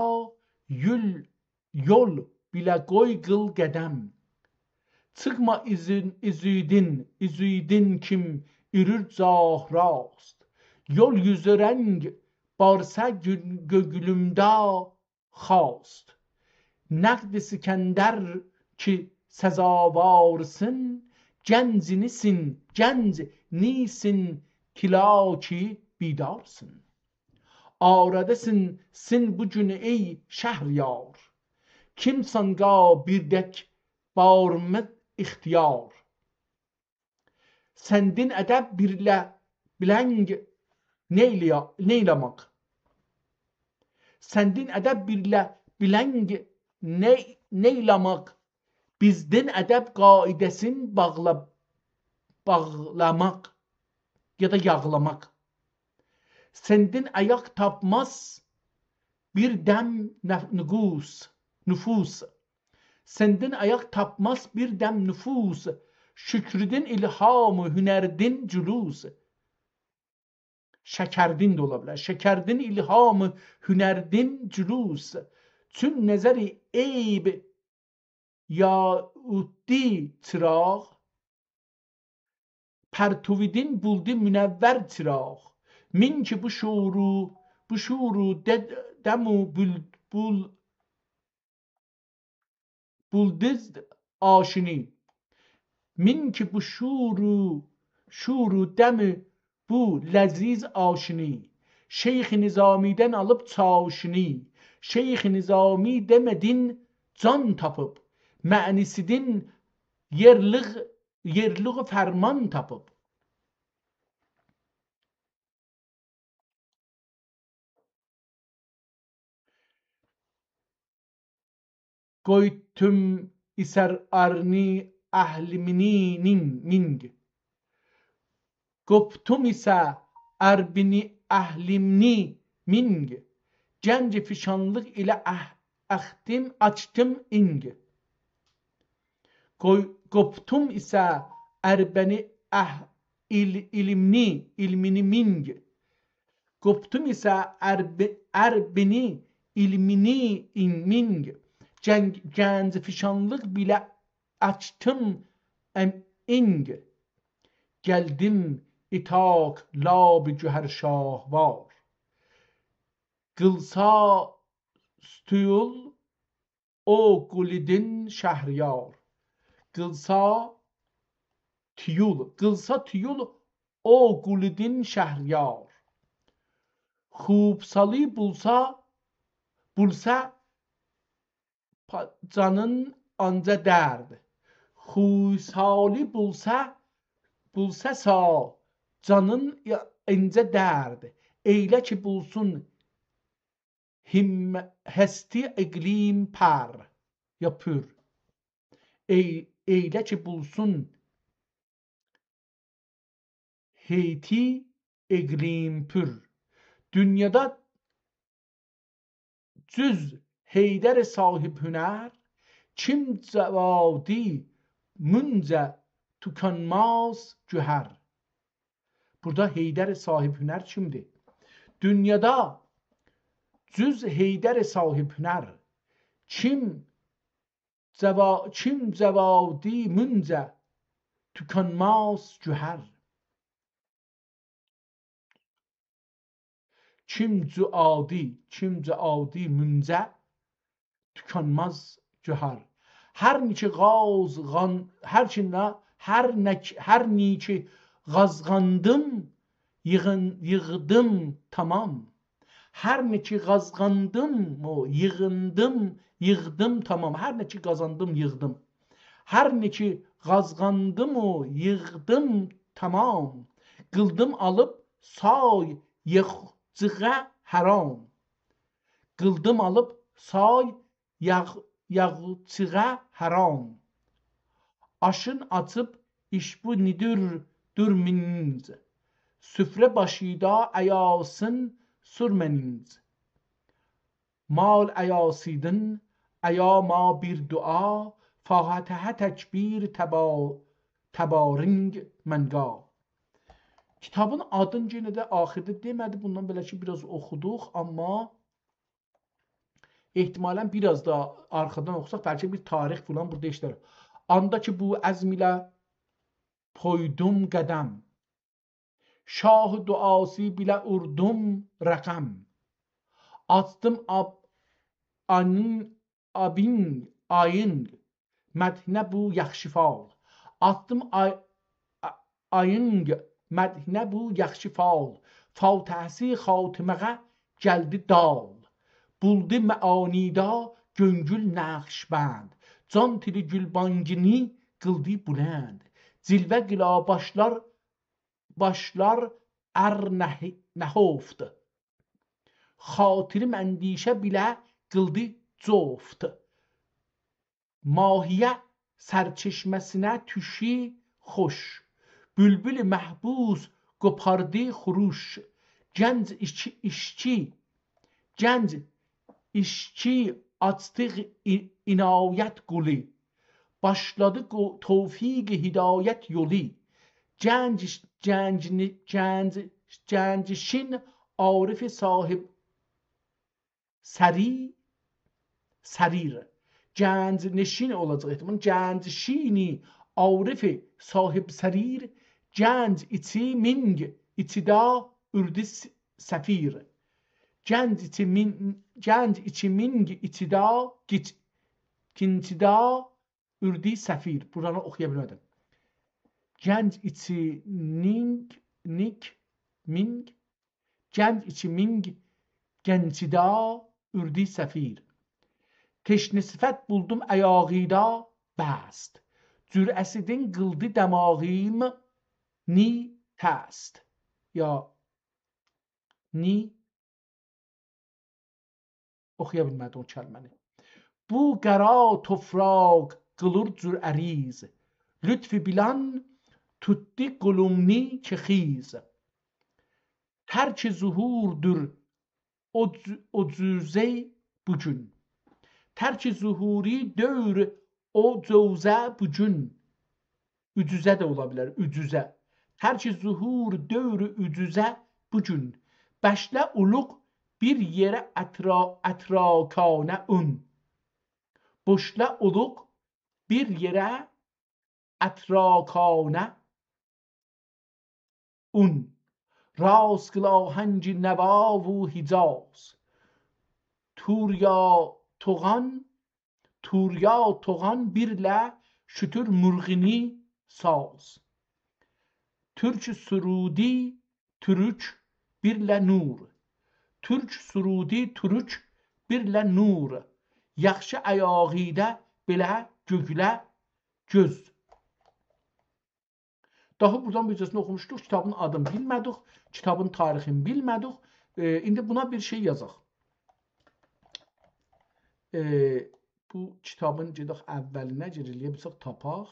yol bilə qoy qıl qədəm. Çıxma izüdin kim ürür cahrast. Yol yüzü rəng barsa gülümdə xast. Nəqd İskəndər ki səzavarsın, gənc nisin kila ki bidarsın. Aradəsin bu gün ey şəhriyar, kimsən qa birdək barmı ixtiyar. Səndin ədəb birlə biləng neyləmək. Səndin ədəb birlə biləng neyləmək. Bizdin ədəb qaidəsin bağlamaq ya da yağlamaq. Səndin ayaq tapmaz bir dəm nüfus. Senden ayak tapmaz bir dem nüfus, şükrdin ilhamı hünerdin cülus. Şəkərdin də ola bilər. Şəkərdin ilhamı hünərdin cülus. Çün nəzəri eyb yauddi çıraq, pərtuvidin buldi münəvvər çıraq. Min ki bu şuru demu buldiz aşini. Min ki bu şuru demi bu leziz aşini. Şeyh Nizami'den alıp çavşini. Şeyh Nizami demedin can tapıp. Mənisidin yerliğ ferman tapıp. Koytum iser arni ahliminin ming. Koptum ise erbini ahlimni ming. Cenci fişanlık ile ahtim açtım ing. Koptum ise erbeni ilmini ming. Koptum ise erbini ilmini ming. Cenci fişanlık bile açtım ing. Geldim itak lab cüher şahvar. Qılsa stüyül o gulidin şəhriyar. Qılsa tüyül o gulidin şəhriyar. Xubsali bulsa canın anca dərd. Xubsali bulsa sa canın ince dərd. Eylə ki bulsun hesti iklim par ya pür. Eylə ki bulsun heyti iklim pür. Dünyada cüz Heydər sahib hüner, kim cevadi münce tükenmez cüher. Burada Heydər sahib hüner kimdir? Dünyada cüz Heydər sahib hüner, kim cevadi münce tükenmez cüher. Kim cuadi münce tükenmez cüher. Her niçi gazgandım yığdım tamam. Her neçi gazgandım yığdım tamam. Her neçi kazandım yığdım. Her neçi gazgandım yığdım tamam. Qıldım alıp say yığcığa haram. Qıldım alıp say yağçığa haram. Aşın açıp iş bu nidir dürminiz. Süfre başıda ayasın sürmeniniz. Mal ayasidin ayama bir dua fatiha tekbir tabaring menga. Kitabın adını yine de ahirde demedi. Bundan belə ki biraz oxuduq, amma ehtimalen biraz da arxadan oxusaq bəlkə bir tarix falan burada işlər. Anda ki bu əzm ilə koydum qədəm, şah duası bilə urdum rəqəm, açdım ayın mədhinə bu yaxşı fal, açdım ayın mədhinə bu yaxşı fal, fatihəsi xatiməğə gəldi dal. Buldu məanida göngül nəqşbənd, can tili gülbangini qıldı bulənd. Cilvə qila başlar nəhofd. Xatirim əndişə bilə qıldı coft. Mahiyə sərçeşməsinə tüşi xoş. Bülbül məhbus qopardı xuruş. Gənc işçi açdıq inayət quli. Başladı tevfik hidayət yolu. Gəncişin arif sahib sarir. Gəncnişin olacaq ehtimal. Gəncşini arif sahib sarir. Gənc içi ming içida ürdü səfir. Gənc içi ming içida gincida ürdü səfir. Buranı oxuya bilmədim. Gənc içi ming gənc içi ming gəncida ürdü səfir. Teşni sifət buldum əyağida bəst. Cürəsidin qıldı dəmağim ni təst. Ya ni oxuya bilmədi o kəlməni. Bu qəra tofraq qılır cürəriz. Lütfi bilan tutdi qulumni ki xiz. Tərk zuhurdur o cüzey bugün. Tərk zuhuri dövr o cüzə bugün. Ücüzə də ola bilər, ücüzə. Tərk zuhur dövr ücüzə bugün. Bəşlə uluq bir yerə ətrakanə un. Boşlə uluq bir yerə ətrakanə un. Rast qıl ahəngi nəvav u hicaz. Turya toğan birlə şütür mürğini saz. Türk surudi türük birlə nur. Türk surudi türük birlə nur. Yaxşı əyaqidə belə göglə göz. Daha buradan bircəsini oxumuşduq. Kitabın adını bilmədik. Kitabın tarixini bilmədik. İndi buna bir şey yazaq. Bu kitabın gedək əvvəlinə giriləyə bilsək tapaq.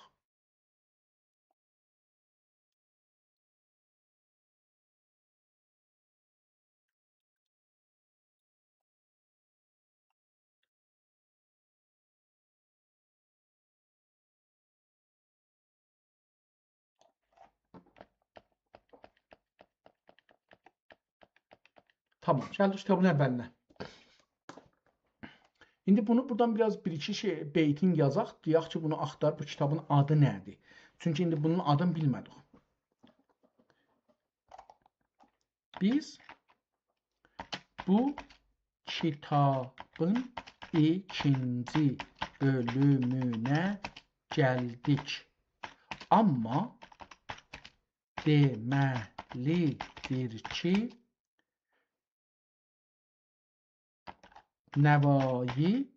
Tamam, gəldik kitabın əvvəlinə. İndi bunu buradan biraz bir-iki beytin yazaq. Deyək ki, bunu axtar, bu kitabın adı nədir? Çünki indi bunun adını bilmədik. Biz bu kitabın ikinci bölümünə gəldik. Amma deməlidir ki, Nəvai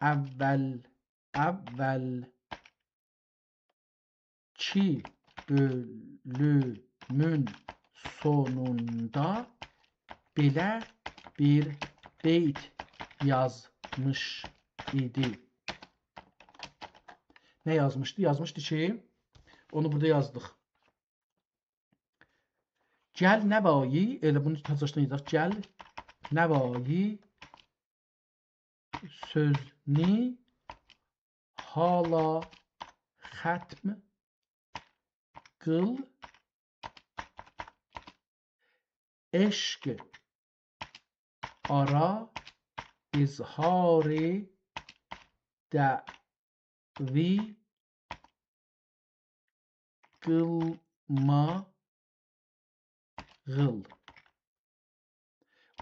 əvvəlki bölümün sonunda belə bir beyt yazmış idi. Nə yazmışdı? Yazmışdı ki, onu burada yazdıq. Gəl Nəvai, elə bunu təcrübədən yazaq. Gəl Nəvai sözünü hala xətm qıl, eşq ara izhar-ı dəvi qılmağıl.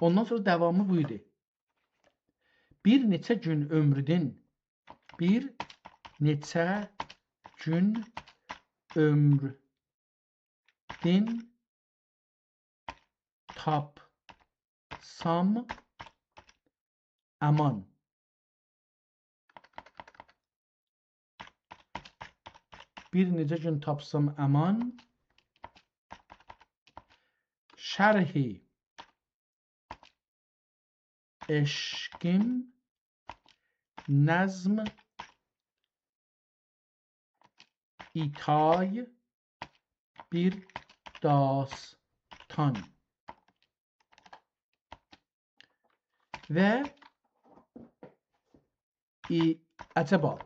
Ondan sonra devamı buydu. Bir neçə gün ömrüdün tapsam aman. Bir neçə gün tapsam aman. Şərhi eşkim nəzm itay bir dastan ve Acaba.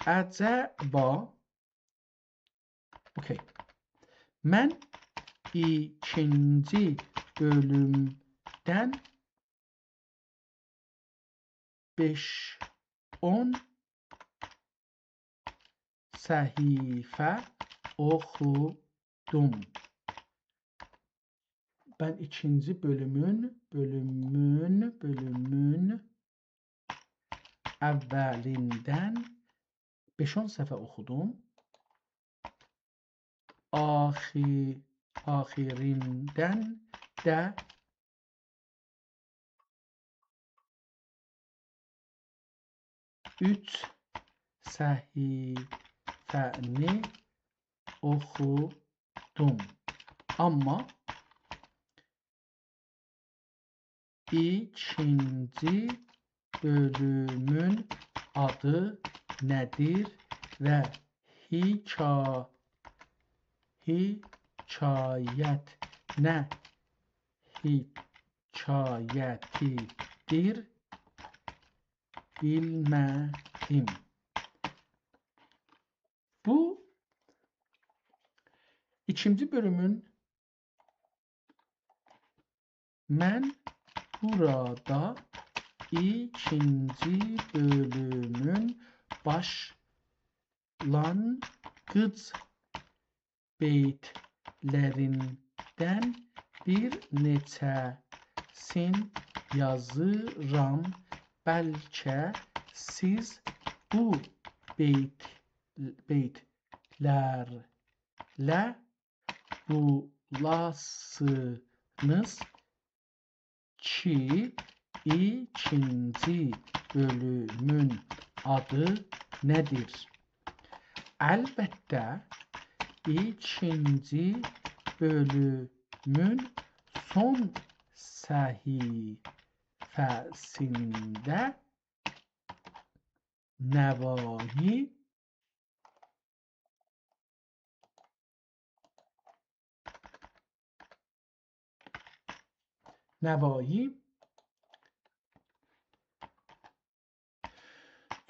Acaba. Okey. Mən ikinci bölümdən 5-10 səhifə oxudum. Ben ikinci bölümün evvelinden 5-10 səfə oxudum. Axirindən də 3 səhifəni oxudum. Amma ikinci bölümün adı nədir və hikayət nə hikayətidir bilmədim. Bu ikinci bölümün mən burada ikinci bölümün başlanğıc beytlərindən bir neçəsini yazıram. Bəlkə siz bu beytlərlə bulasınız ki, ikinci bölümün adı nədir? Əlbəttə, ikinci bölümün son səhifəsində nəvayi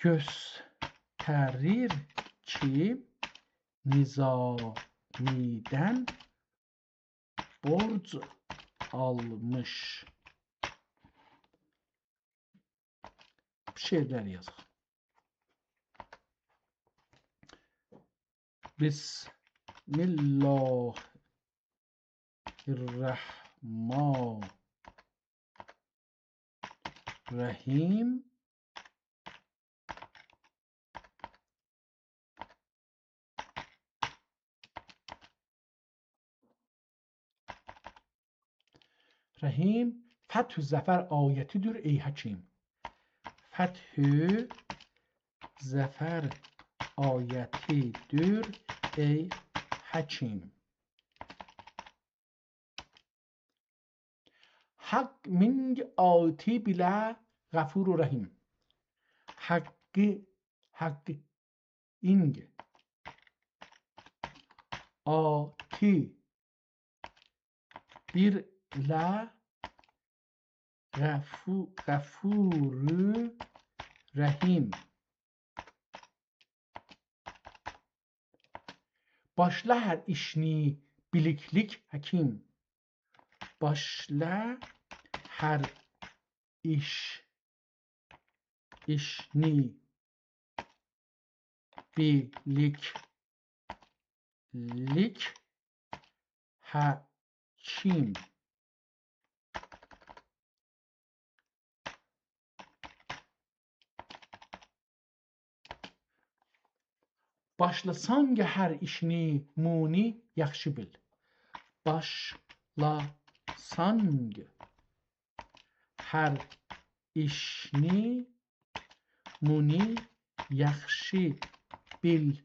göstərir ki, Nizamidən borc almış. Şeirlər yazıq. Bismillahirrahmanirrahim. Rahim. Fəth-ü zəfər ayətidir ey həkim. Fəth-ü zəfər ayətidir ey həkim. Haqq min ati bilə qəfur rəhim. Haqqın ati bilə qəfur rəhim. Başla hər işini biliklik həkim. Başla hər işini biliklik həkim. Başlasang hər işini muni yaxşı bil. Başlasang hər işini muni yaxşı bil.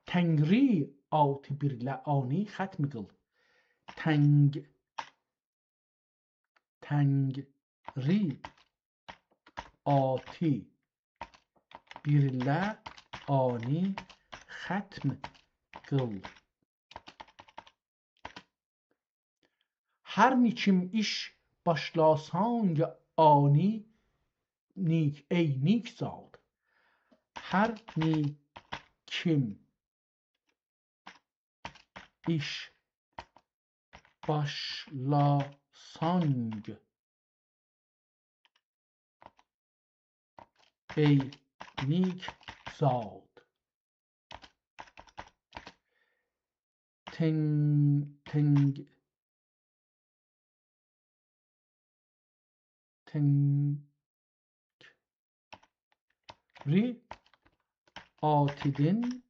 Təngri ati birlə ani xətm qıl. Təngri ati birlə ani xətm qıl. Hər niçim iş başlasang ani ey nik zad. Her kim iş başlasang ey nik zad. Tengri atidin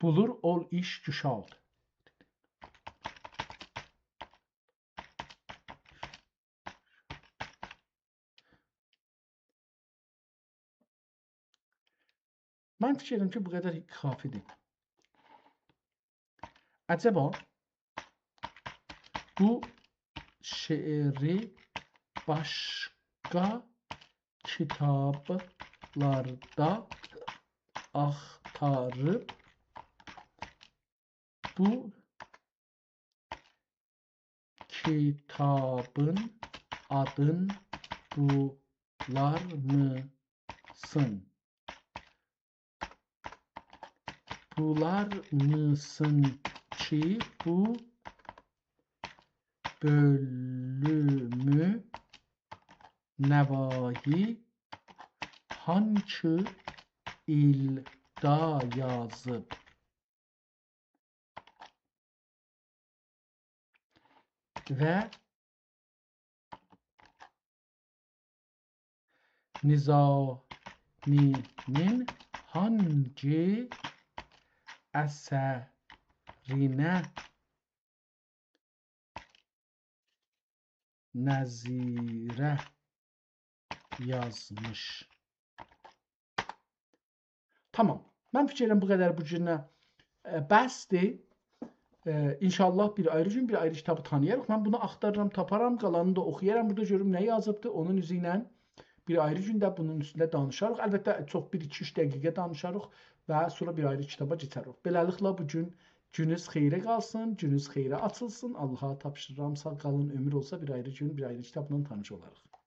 bulur ol iş güşald. Mən fikir edirəm ki, bu qədər kafidir. Acaba bu şeiri başqa kitablarda axtarıb bu kitabın adın bular mısın? Bular mısın ki bu bölümü Nəvahi hangi ildə yazıb? Və Nizaminin hangi əsərinə nəzirə yazmış? Tamam. Mən fikir edirəm bu qədər bu günə bəsdir. İnşallah bir ayrı gün bir ayrı kitabı tanıyarıq. Mən bunu axtarıram, taparam, qalanını da oxuyaram. Burada görüm nə yazıbdır. Onun üzü ilə bir ayrı gündə bunun üstündə danışarıq. Əlbəttə çox 1-2-3 dəqiqə danışarıq və sonra bir ayrı kitaba keçərik. Beləliklə bu gün gününüz xeyrə qalsın, gününüz xeyrə açılsın. Allaha tapşırıram. Sağ qalın, ömür olsa bir ayrı gün bir ayrı kitabla tanış olarıq.